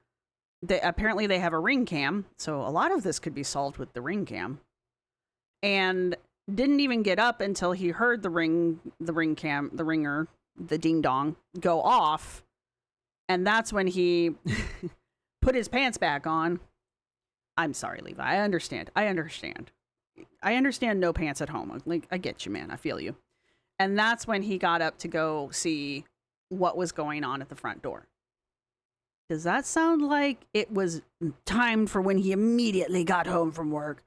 [SPEAKER 2] Apparently they have a ring cam, so a lot of this could be solved with the ring cam. And didn't even get up until he heard the ringer, the ding dong go off. And that's when he put his pants back on. I'm sorry, Levi. I understand no pants at home. Like, I get you, man. I feel you. And that's when he got up to go see what was going on at the front door. Does that sound like it was timed for when he immediately got home from work?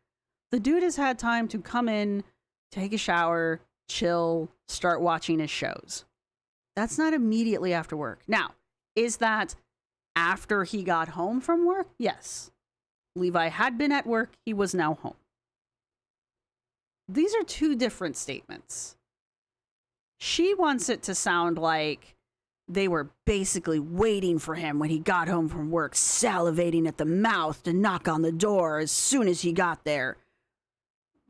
[SPEAKER 2] The dude has had time to come in, take a shower, chill, start watching his shows. That's not immediately after work. Now, is that after he got home from work? Yes. Levi had been at work. He was now home. These are two different statements. She wants it to sound like they were basically waiting for him when he got home from work, salivating at the mouth to knock on the door as soon as he got there.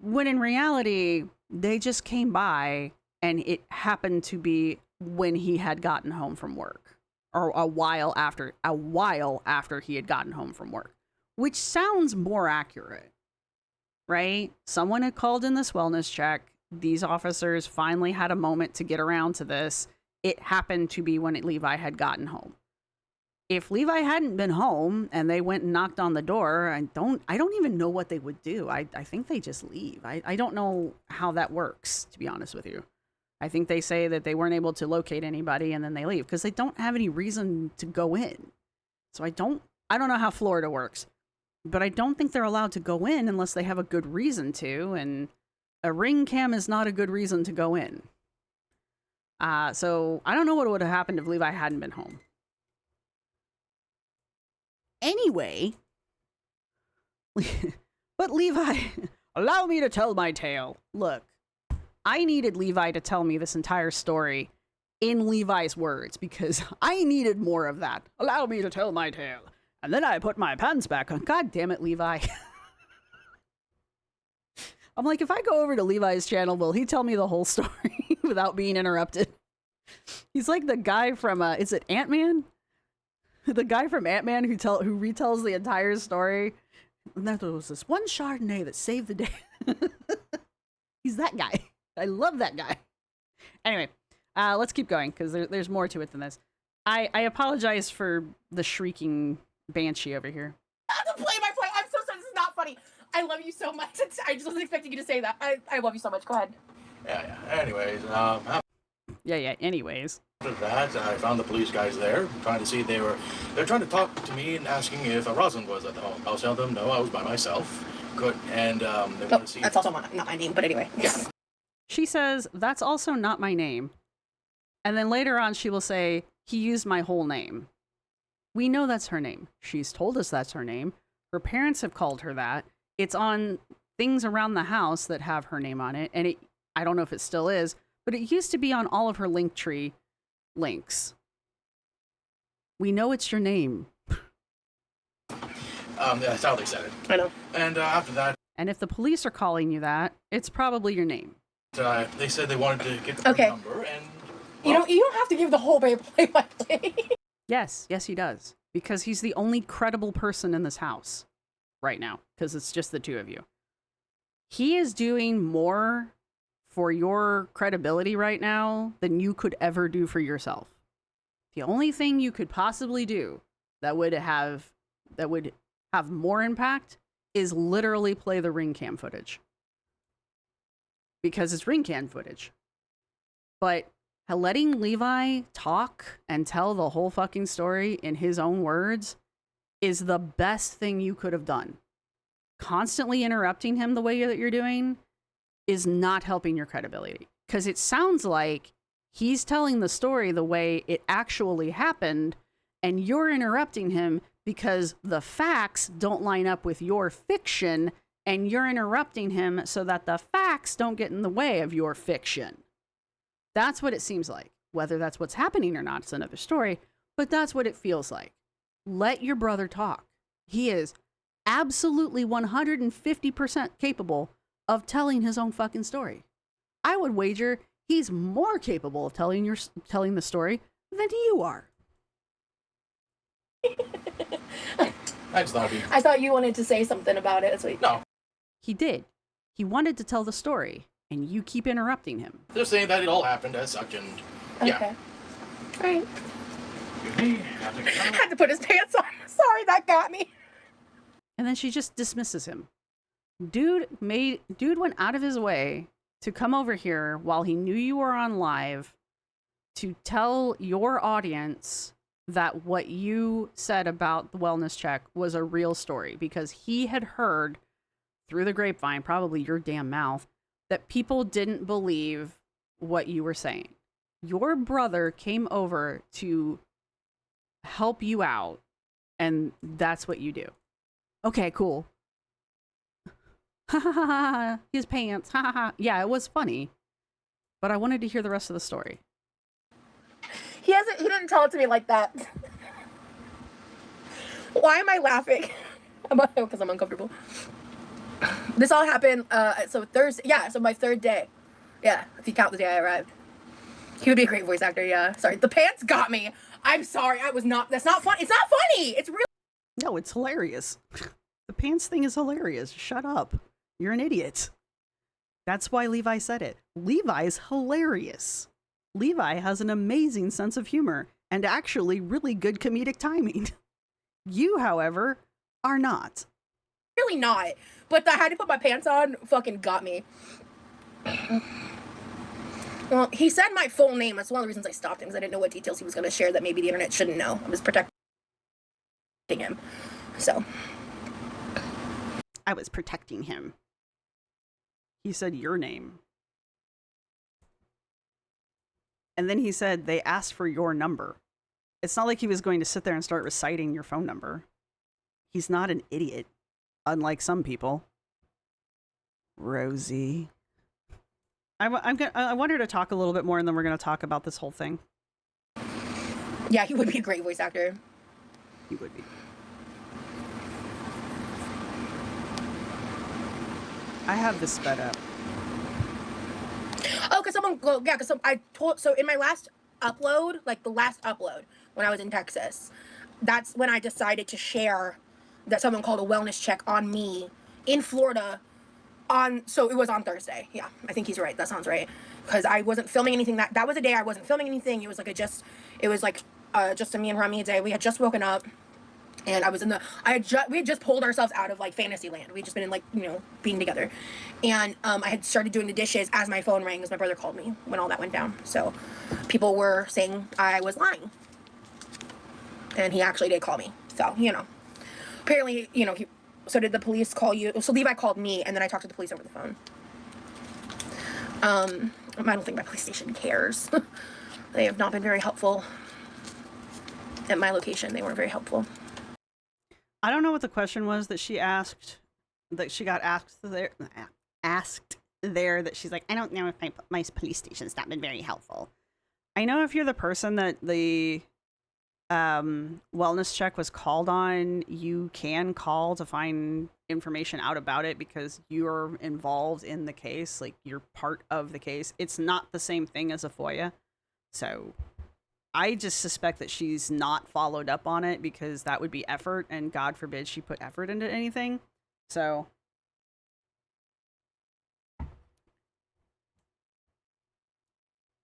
[SPEAKER 2] When in reality, they just came by and it happened to be when he had gotten home from work, or a while after he had gotten home from work, which sounds more accurate, right? Someone had called in this wellness check. These officers finally had a moment to get around to this. It happened to be when Levi had gotten home. If Levi hadn't been home and they went and knocked on the door, I don't even know what they would do. I think they just leave. I don't know how that works, to be honest with you. I think they say that they weren't able to locate anybody and then they leave because they don't have any reason to go in. So I don't know how Florida works, but I don't think they're allowed to go in unless they have a good reason to, and a ring cam is not a good reason to go in. So I don't know what would have happened if Levi hadn't been home. Anyway, but Levi, allow me to tell my tale. Look, I needed Levi to tell me this entire story in Levi's words because I needed more of that. Allow me to tell my tale. And then I put my pants back on. God damn it, Levi. I'm like, if I go over to Levi's channel, will he tell me the whole story without being interrupted? He's like the guy from, is it Ant-Man? The guy from Ant-Man who retells the entire story. And there was this one Chardonnay that saved the day. He's that guy. I love that guy. Anyway, let's keep going because there's more to it than this. I apologize for the shrieking banshee over here.
[SPEAKER 4] Play my point. I'm so sorry. This is not funny. I love you so much. I just wasn't expecting you to say that. I love you so much. Go ahead.
[SPEAKER 3] Yeah. Anyways,
[SPEAKER 2] Yeah. Anyways.
[SPEAKER 3] after that, I found the police guys there, trying to see if they're trying to talk to me and asking if Rosalind was at the home. I was telling them no, I was by myself. Good, and they wanted to see.
[SPEAKER 4] That's also not my name, but anyway. Yeah.
[SPEAKER 2] She says, that's also not my name. And then later on, she will say, he used my whole name. We know that's her name. She's told us that's her name. Her parents have called her that. It's on things around the house that have her name on it. And I don't know if it still is, but it used to be on all of her Linktree links. We know it's your name.
[SPEAKER 3] That's how they said it.
[SPEAKER 4] I know.
[SPEAKER 3] And after that,
[SPEAKER 2] And if the police are calling you that, it's probably your name.
[SPEAKER 3] they said they wanted to get the
[SPEAKER 4] Okay.
[SPEAKER 3] number, and
[SPEAKER 4] You don't have to give the whole play-by-play.
[SPEAKER 2] Yes, he does. Because he's the only credible person in this house right now. Because it's just the two of you. He is doing more for your credibility right now than you could ever do for yourself. The only thing you could possibly do that would have more impact is literally play the ring cam footage. Because it's ring cam footage. But letting Levi talk and tell the whole fucking story in his own words is the best thing you could have done. Constantly interrupting him the way that you're doing is not helping your credibility. Because it sounds like he's telling the story the way it actually happened, and you're interrupting him because the facts don't line up with your fiction, and you're interrupting him so that the facts don't get in the way of your fiction. That's what it seems like. Whether that's what's happening or not is another story, but that's what it feels like. Let your brother talk. He is absolutely 150% capable of telling his own fucking story. I would wager he's more capable of telling the story than you are.
[SPEAKER 3] I just thought
[SPEAKER 4] I thought you wanted to say something about it. That's what
[SPEAKER 3] no,
[SPEAKER 2] He did. He wanted to tell the story, and you keep interrupting him.
[SPEAKER 3] just saying that it all happened as such, and yeah.
[SPEAKER 4] Okay. All right.
[SPEAKER 3] Excuse me, have to get out.
[SPEAKER 4] Had to put his pants on. Sorry, that got me.
[SPEAKER 2] And then she just dismisses him. Dude went out of his way to come over here while he knew you were on live to tell your audience that what you said about the wellness check was a real story, because he had heard through the grapevine, probably your damn mouth, that people didn't believe what you were saying. Your brother came over to help you out, and that's what you do. Okay, cool. Ha ha ha ha, his pants, ha ha ha. Yeah, it was funny, but I wanted to hear the rest of the story.
[SPEAKER 4] He didn't tell it to me like that. Why am I laughing? Because I'm uncomfortable. This all happened, so Thursday, yeah, so my third day. Yeah, if you count the day I arrived. He would be a great voice actor, yeah. Sorry, the pants got me. I'm sorry, that's not funny. It's not funny! It's real.
[SPEAKER 2] No, it's hilarious. The pants thing is hilarious. Shut up. You're an idiot. That's why Levi said it. Levi's hilarious. Levi has an amazing sense of humor and actually really good comedic timing. You, however, are not.
[SPEAKER 4] Really not. But I had to put my pants on fucking got me. Well, he said my full name. That's one of the reasons I stopped him, because I didn't know what details he was going to share that maybe the internet shouldn't know. I was protecting him. So.
[SPEAKER 2] I was protecting him. He said your name. And then he said they asked for your number. It's not like he was going to sit there and start reciting your phone number. He's not an idiot, unlike some people. Rosie. I want her to talk a little bit more, and then we're going to talk about this whole thing.
[SPEAKER 4] Yeah, he would be a great voice actor.
[SPEAKER 2] He would be. I have this sped up.
[SPEAKER 4] Oh, so in my last upload, like the last upload when I was in Texas, that's when I decided to share that someone called a wellness check on me in Florida So it was on Thursday. Yeah, I think he's right. That sounds right. Because I wasn't filming anything. That was a day I wasn't filming anything. It was like just a me and Rami day. We had just woken up, and I was in the. We had just pulled ourselves out of like fantasy land. We had just been in like being together, and I had started doing the dishes as my phone rang as my brother called me when all that went down. So people were saying I was lying, and he actually did call me. So apparently so did the police call you? So Levi called me, and then I talked to the police over the phone. I don't think my police station cares. They have not been very helpful. At my location, they weren't very helpful.
[SPEAKER 2] I don't know what the question was that she asked, that she got asked there, that she's like, I don't know if my police station's not been very helpful. I know if you're the person that the wellness check was called on, you can call to find information out about it because you're involved in the case, like you're part of the case. It's not the same thing as a FOIA. So I just suspect that she's not followed up on it because that would be effort, and God forbid she put effort into anything. So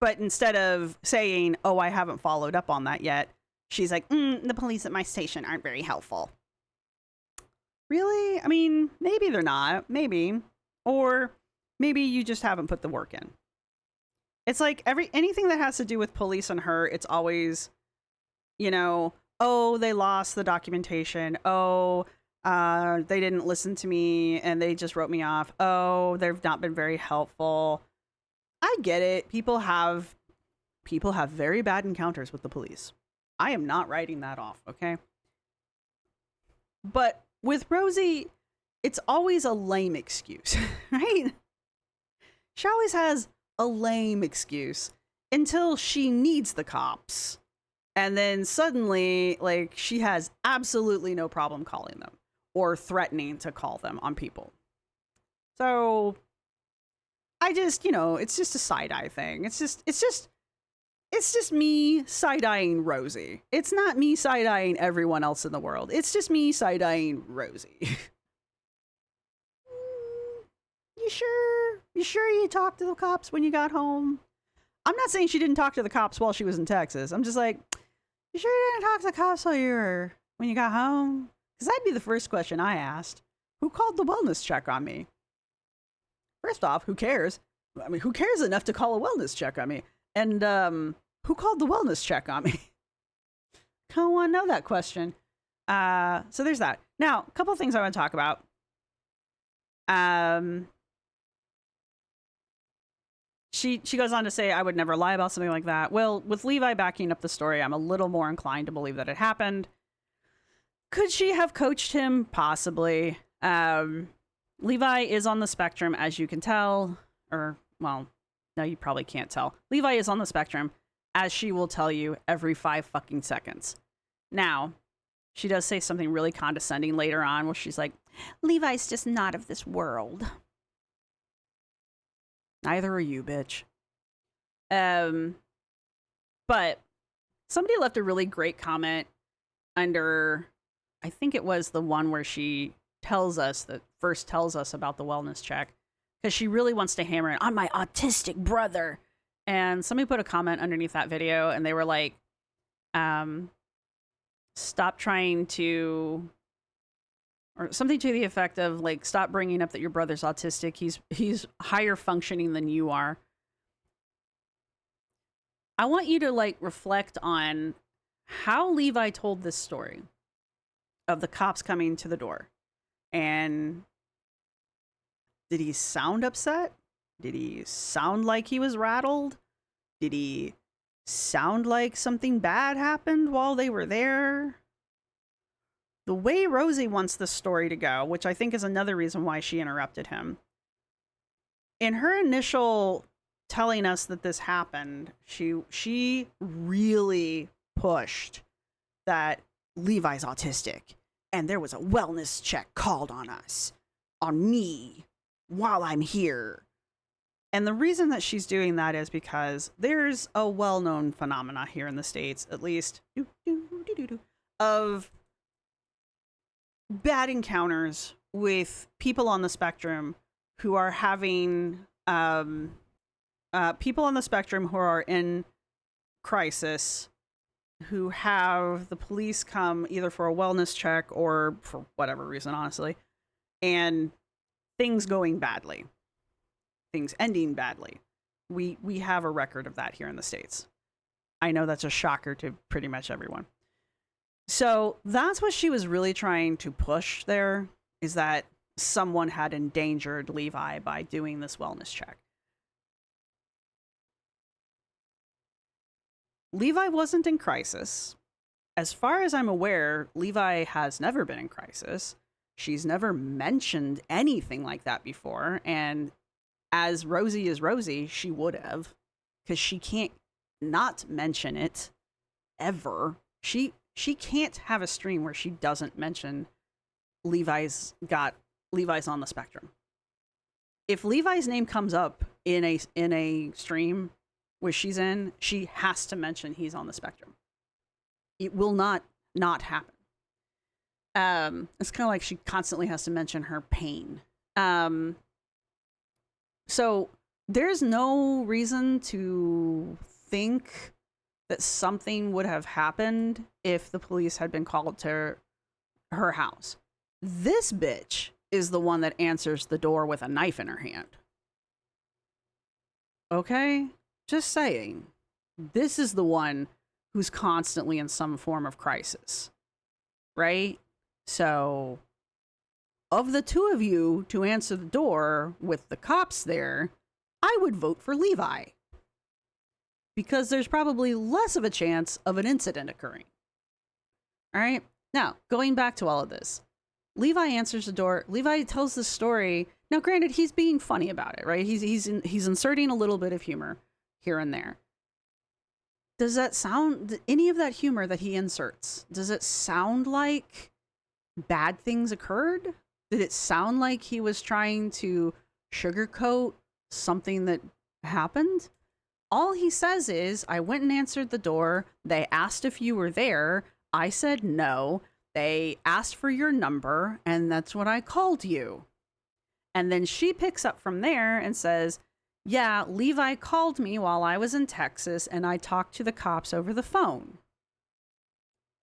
[SPEAKER 2] but instead of saying, oh, I haven't followed up on that yet, she's like, the police at my station aren't very helpful. Really? I mean, maybe they're not. Maybe. Or maybe you just haven't put the work in. It's like anything that has to do with police and her, it's always, oh, they lost the documentation. Oh, they didn't listen to me and they just wrote me off. Oh, they've not been very helpful. I get it. People have very bad encounters with the police. I am not writing that off, okay? But with Rosee, it's always a lame excuse, right? She always has a lame excuse until she needs the cops. And then suddenly, like, she has absolutely no problem calling them or threatening to call them on people. So I just, it's just a side-eye thing. It's just me side-eyeing Rosee. It's not me side-eyeing everyone else in the world. It's just me side-eyeing Rosee. You sure? You sure you talked to the cops when you got home? I'm not saying she didn't talk to the cops while she was in Texas. I'm just like, you sure you didn't talk to the cops when you got home? Because that'd be the first question I asked. Who called the wellness check on me? First off, who cares? I mean, who cares enough to call a wellness check on me? And who called the wellness check on me? Kind of want to know that question. So there's that. Now, a couple of things I want to talk about. She goes on to say, I would never lie about something like that. Well, with Levi backing up the story, I'm a little more inclined to believe that it happened. Could she have coached him? Possibly. Levi is on the spectrum, as you can tell. Or, well, no, you probably can't tell. Levi is on the spectrum, as she will tell you every 5 fucking seconds. Now, she does say something really condescending later on where she's like, Levi's just not of this world. Neither are you, bitch. But somebody left a really great comment under, I think it was the one where she tells us about the wellness check, because she really wants to hammer it on my autistic brother. And somebody put a comment underneath that video, and they were like, stop trying to, or something to the effect of like, stop bringing up that your brother's autistic. He's higher functioning than you are. I want you to like reflect on how Levi told this story of the cops coming to the door. And did he sound upset? Did he sound like he was rattled? Did he sound like something bad happened while they were there? The way Rosee wants this story to go, which I think is another reason why she interrupted him. In her initial telling us that this happened, she really pushed that Levi's autistic and there was a wellness check called on us, on me, while I'm here. And the reason that she's doing that is because there's a well-known phenomena here in the States, at least, of bad encounters with people on the spectrum who are having people on the spectrum who are in crisis, who have the police come either for a wellness check or for whatever reason, honestly, and things going badly, things ending badly. We have a record of that here in the States. I know that's a shocker to pretty much everyone. So that's what she was really trying to push there, is that someone had endangered Levi by doing this wellness check. Levi wasn't in crisis. As far as I'm aware, Levi has never been in crisis. She's never mentioned anything like that before. And as Rosee is Rosee, she would have, because she can't not mention it ever. She can't have a stream where she doesn't mention Levi's on the spectrum. If Levi's name comes up in a stream where she's in, she has to mention he's on the spectrum. It will not happen. It's kind of like she constantly has to mention her pain. So there's no reason to think that something would have happened if the police had been called to her house. This bitch is the one that answers the door with a knife in her hand. Okay? Just saying. This is the one who's constantly in some form of crisis. Right? So, of the two of you to answer the door with the cops there, I would vote for Levi. Because there's probably less of a chance of an incident occurring. All right? Now, going back to all of this. Levi answers the door. Levi tells the story. Now, granted, he's being funny about it, right? He's inserting a little bit of humor here and there. Does that sound, any of that humor that he inserts, does it sound like bad things occurred? Did it sound like he was trying to sugarcoat something that happened? All he says is, I went and answered the door. They asked if you were there. I said no. They asked for your number, and that's what I called you. And then she picks up from there and says, yeah, Levi called me while I was in Texas, and I talked to the cops over the phone.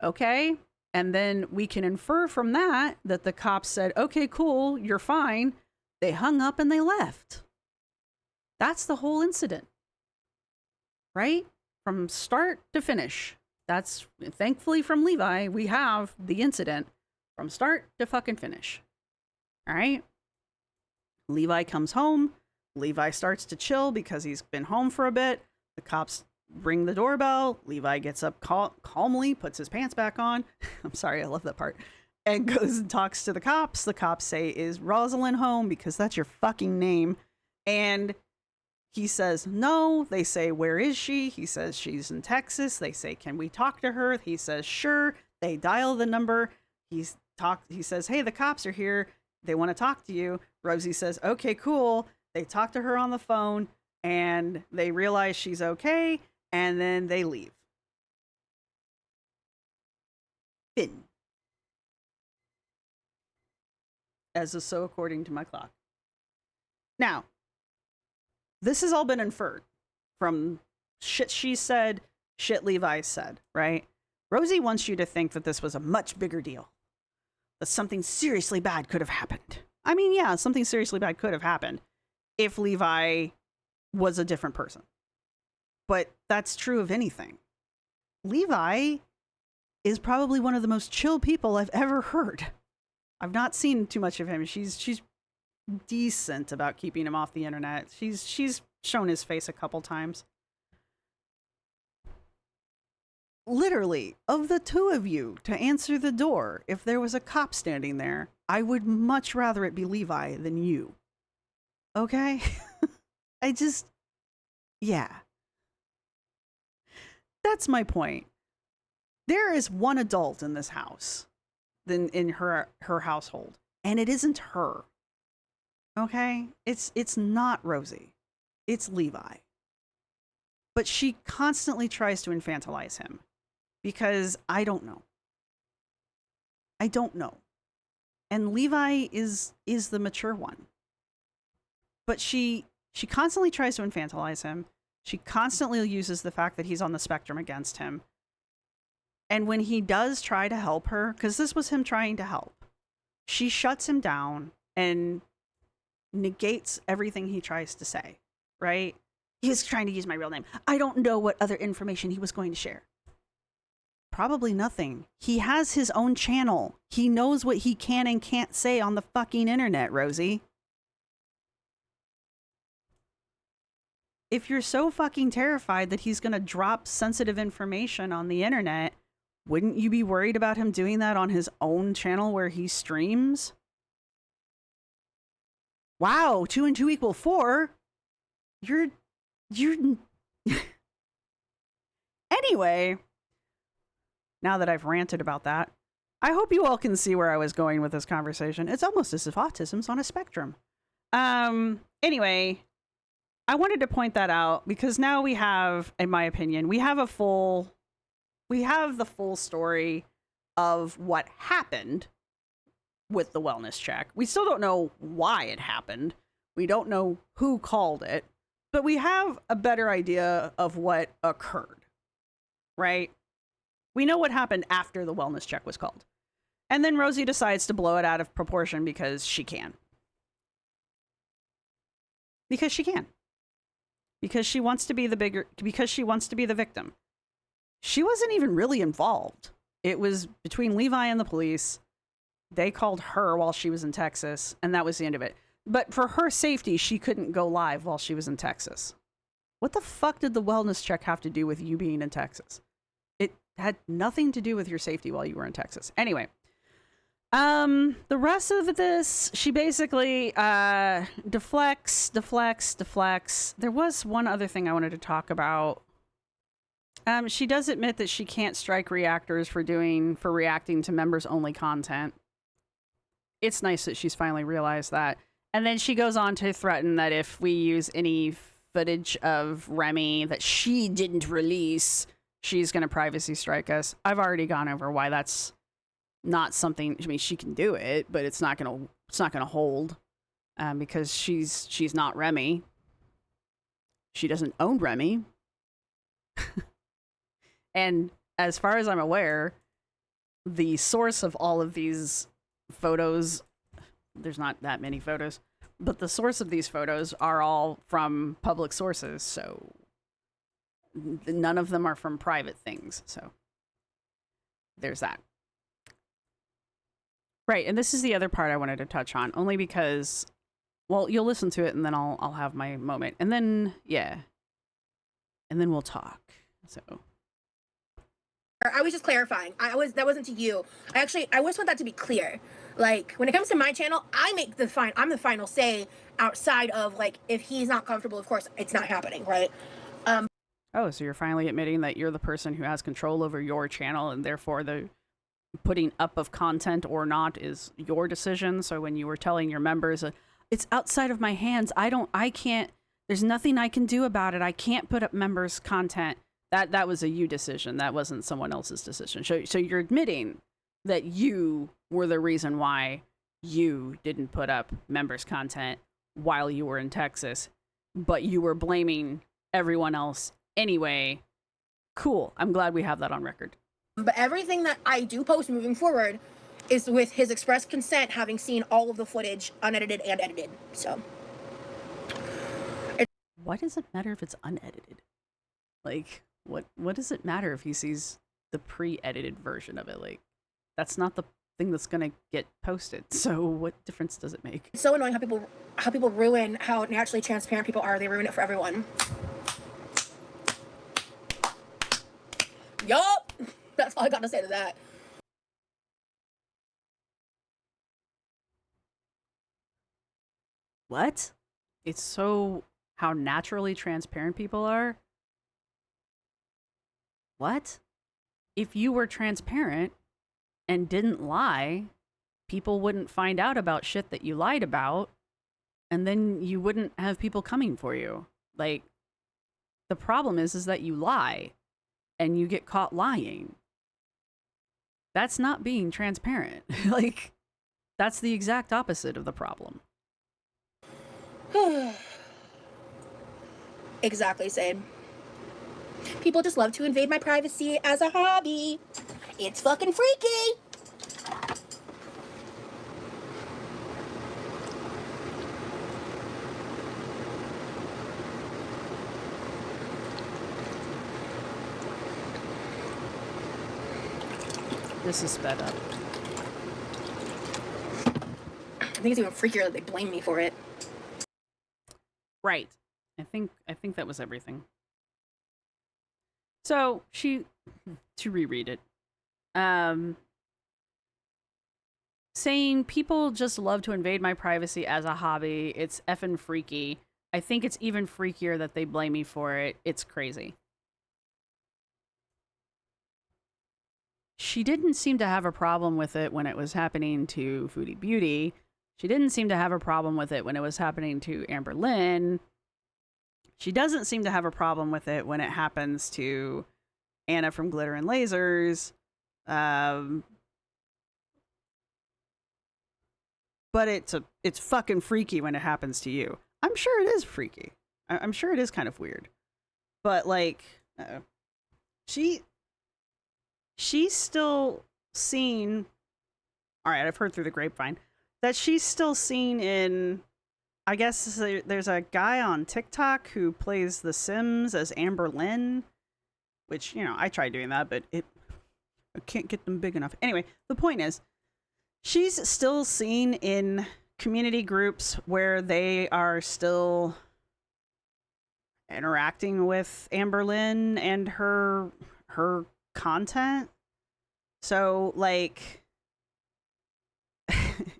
[SPEAKER 2] Okay? And then we can infer from that the cops said, okay, cool, you're fine. They hung up and they left. That's the whole incident. Right? From start to finish. That's, thankfully from Levi, we have the incident from start to fucking finish. All right? Levi comes home. Levi starts to chill because he's been home for a bit. The cops ring the doorbell. Levi gets up calmly, puts his pants back on. I'm sorry, I love that part. And goes and talks to the cops. The cops say, is Rosalind home? Because that's your fucking name. And he says, no. They say, where is she? He says, she's in Texas. They say, can we talk to her? He says, sure. They dial the number. He says, hey, the cops are here. They want to talk to you. Rosee says, okay, cool. They talk to her on the phone and they realize she's okay. And then they leave. Finn. As is so according to my clock. Now, this has all been inferred from shit she said, shit Levi said, right? Rosee wants you to think that this was a much bigger deal. That something seriously bad could have happened. I mean, yeah, something seriously bad could have happened if Levi was a different person. But that's true of anything. Levi is probably one of the most chill people I've ever heard. I've not seen too much of him. She's decent about keeping him off the internet. She's shown his face a couple times. Literally, of the two of you to answer the door, if there was a cop standing there, I would much rather it be Levi than you. Okay? Yeah. That's my point. There is one adult in this house, in her household, and it isn't her. Okay? It's not Rosee. It's Levi. But she constantly tries to infantilize him because I don't know. I don't know. And Levi is the mature one. But she constantly tries to infantilize him. She constantly uses the fact that he's on the spectrum against him. And when he does try to help her, because this was him trying to help, she shuts him down and negates everything he tries to say, right? He was trying to use my real name. I don't know what other information he was going to share. Probably nothing. He has his own channel. He knows what he can and can't say on the fucking internet, Rosie. If you're so fucking terrified that he's going to drop sensitive information on the internet, wouldn't you be worried about him doing that on his own channel where he streams? Wow, 2 and 2 equal 4. You're Anyway, now that I've ranted about that, I hope you all can see where I was going with this conversation. It's almost as if autism's on a spectrum. Anyway, I wanted to point that out because now we have, in my opinion, we have the full story of what happened with the wellness check. We still don't know why it happened. We don't know who called it, but we have a better idea of what occurred, right? We know what happened after the wellness check was called. And then Rosie decides to blow it out of proportion because she can. Because she can. Because she wants to be because she wants to be the victim. She wasn't even really involved. It was between Levi and the police. They called her while she was in Texas, and that was the end of it. But for her safety, she couldn't go live while she was in Texas. What the fuck did the wellness check have to do with you being in Texas? It had nothing to do with your safety while you were in Texas. Anyway, the rest of this, she basically deflects. There was one other thing I wanted to talk about. She does admit that she can't strike reactors for reacting to members only content. It's nice that she's finally realized that. And then she goes on to threaten that if we use any footage of Remy that she didn't release, she's going to privacy strike us. I've already gone over why that's not something. I mean, she can do it, but it's not going to hold because she's not Remy. She doesn't own Remy. And as far as I'm aware, the source of all of these photos, there's not that many photos, but the source of these photos are all from public sources, so none of them are from private things, so there's that. Right, and this is the other part I wanted to touch on, only because, well, you'll listen to it and then I'll have my moment, and then, yeah, and then we'll talk, so...
[SPEAKER 4] I was just clarifying. That wasn't to you. I always want that to be clear. Like, when it comes to my channel, I'm the final say outside of, like, if he's not comfortable, of course, it's not happening, right?
[SPEAKER 2] Oh, so you're finally admitting that you're the person who has control over your channel and therefore the putting up of content or not is your decision. So when you were telling your members, it's outside of my hands. I can't, there's nothing I can do about it. I can't put up members' content. That was a you decision. That wasn't someone else's decision. So you're admitting that you were the reason why you didn't put up members' content while you were in Texas, but you were blaming everyone else anyway. Cool. I'm glad we have that on record.
[SPEAKER 4] But everything that I do post moving forward is with his express consent, having seen all of the footage unedited and edited. So.
[SPEAKER 2] Why does it matter if it's unedited? Like... What does it matter if he sees the pre-edited version of it? Like, that's not the thing that's gonna get posted. So what difference does it make?
[SPEAKER 4] It's so annoying how people ruin how naturally transparent people are. They ruin it for everyone. Yup! That's all I got to say to that.
[SPEAKER 2] What? It's so how naturally transparent people are? What? If you were transparent and didn't lie, people wouldn't find out about shit that you lied about, and then you wouldn't have people coming for you. Like, the problem is that you lie, and you get caught lying. That's not being transparent. Like, that's the exact opposite of the problem.
[SPEAKER 4] Exactly, same. People just love to invade my privacy as a hobby. It's fucking freaky.
[SPEAKER 2] This is sped up.
[SPEAKER 4] I think it's even freakier that they blame me for it.
[SPEAKER 2] Right. I think that was everything. So to reread it, saying people just love to invade my privacy as a hobby. It's effing freaky. I think it's even freakier that they blame me for it. It's crazy. She didn't seem to have a problem with it when it was happening to Foodie Beauty. She didn't seem to have a problem with it when it was happening to Amberlynn. She doesn't seem to have a problem with it when it happens to Anna from Glitter and Lasers. But it's fucking freaky when it happens to you. I'm sure it is freaky. I'm sure it is kind of weird. But like, she's still seen. All right, I've heard through the grapevine that she's still seen in. I guess there's a guy on TikTok who plays The Sims as Amberlynn, which, you know, I tried doing that, but I can't get them big enough. Anyway, the point is, she's still seen in community groups where they are still interacting with Amberlynn and her content. So, like,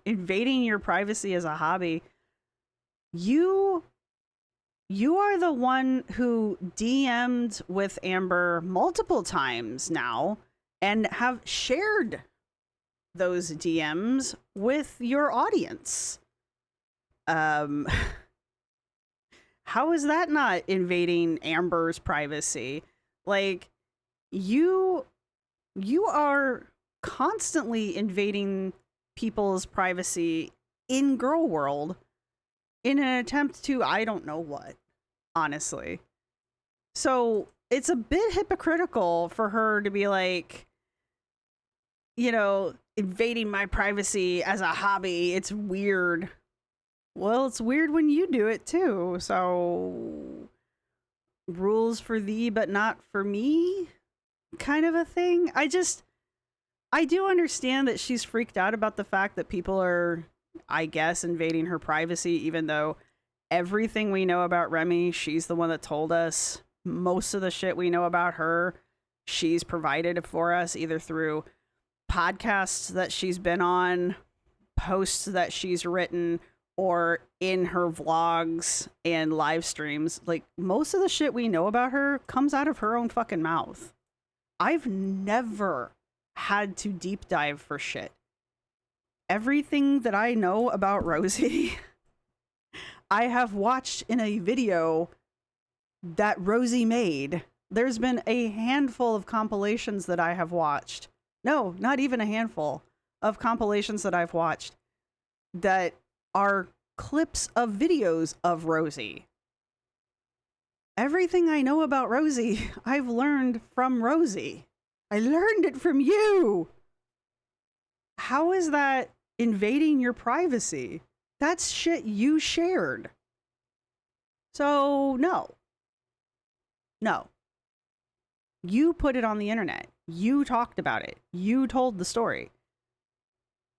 [SPEAKER 2] invading your privacy as a hobby. You are the one who DM'd with Amber multiple times now and have shared those DMs with your audience. How is that not invading Amber's privacy? Like, you are constantly invading people's privacy in girl world in an attempt to, I don't know what, honestly. So it's a bit hypocritical for her to be like, you know, invading my privacy as a hobby. It's weird. Well, it's weird when you do it too. So rules for thee, but not for me kind of a thing. I do understand that she's freaked out about the fact that people are, I guess, invading her privacy, even though everything we know about Remy, she's the one that told us. Most of the shit we know about her, she's provided for us, either through podcasts that she's been on, posts that she's written, or in her vlogs and live streams. Like, most of the shit we know about her comes out of her own fucking mouth. I've never had to deep dive for shit. Everything that I know about Rosee, I have watched in a video that Rosee made. There's been a handful of compilations that I have watched. No, not even a handful of compilations that I've watched that are clips of videos of Rosee. Everything I know about Rosee, I've learned from Rosee. I learned it from you. How is that invading your privacy? That's shit you shared. So, no. You put it on the internet. You talked about it. You told the story.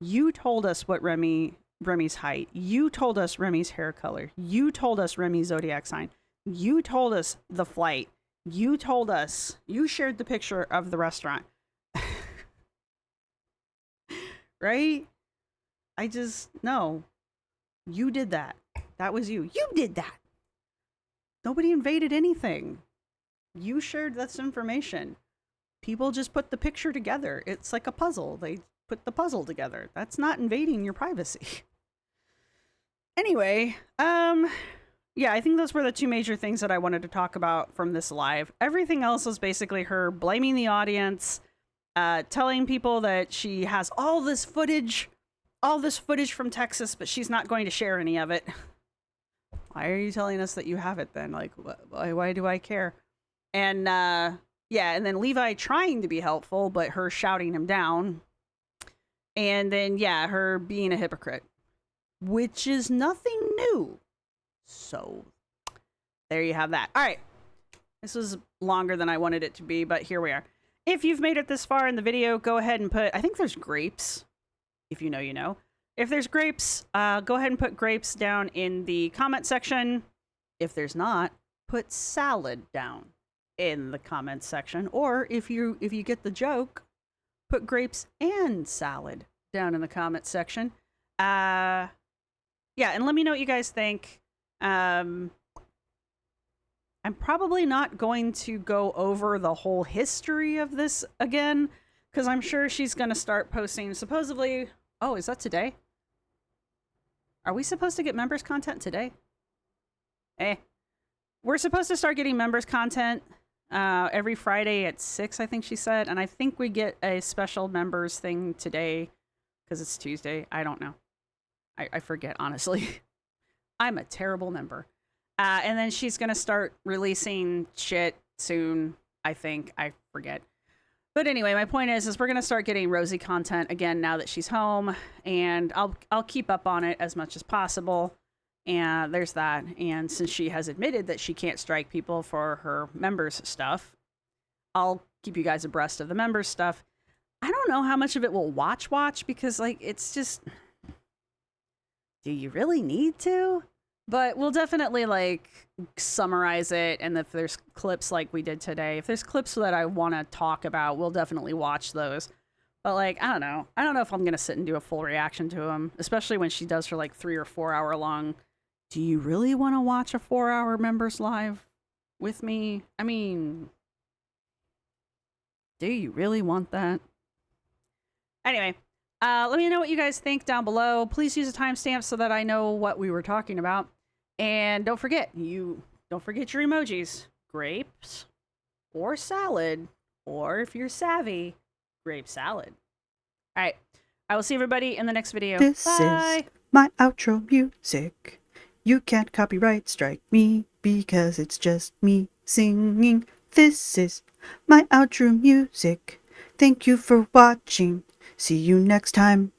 [SPEAKER 2] You told us what Remy's height. You told us Remy's hair color. You told us Remy's zodiac sign. You told us the flight. You told us. You shared the picture of the restaurant. Right? No. You did that. That was you. You did that. Nobody invaded anything. You shared this information. People just put the picture together. It's like a puzzle. They put the puzzle together. That's not invading your privacy. Anyway, yeah, I think those were the two major things that I wanted to talk about from this live. Everything else was basically her blaming the audience, telling people that she has all this footage from Texas, but she's not going to share any of it. why are you telling us that you have it then? Like, why do I care? And yeah, and then Levi trying to be helpful, but her shouting him down. And then, yeah, her being a hypocrite, which is nothing new. So there you have that. All right. This was longer than I wanted it to be, but here we are. If you've made it this far in the video, go ahead and put, I think there's grapes. If you know, you know. If there's grapes, go ahead and put grapes down in the comment section. If there's not, put salad down in the comment section. Or if you get the joke, put grapes and salad down in the comment section. Yeah, and let me know what you guys think. I'm probably not going to go over the whole history of this again, because I'm sure she's going to start posting, supposedly... Oh, is that today? Are we supposed to get members content today? We're supposed to start getting members content every Friday at 6, I think she said. And I think we get a special members thing today because it's Tuesday. I don't know. I forget, honestly. I'm a terrible member. And then she's going to start releasing shit soon, I think. I forget. But anyway, my point is we're going to start getting Rosee content again now that she's home. And I'll keep up on it as much as possible. And there's that. And since she has admitted that she can't strike people for her members stuff, I'll keep you guys abreast of the members stuff. I don't know how much of it we'll watch because, like, it's just... Do you really need to? But we'll definitely, like, summarize it. And if there's clips like we did today, if there's clips that I want to talk about, we'll definitely watch those. But, like, I don't know. I don't know if I'm going to sit and do a full reaction to them, especially when she does her, like, 3 or 4 hour long. Do you really want to watch a 4-hour members live with me? I mean, do you really want that? Anyway, let me know what you guys think down below. Please use a timestamp so that I know what we were talking about. And don't forget your emojis. Grapes or salad, or if you're savvy, grape salad. All right. I will see everybody in the next video.
[SPEAKER 1] This
[SPEAKER 2] Bye.
[SPEAKER 1] is my outro music. You can't copyright strike me because it's just me singing. This is my outro music. Thank you for watching. See you next time.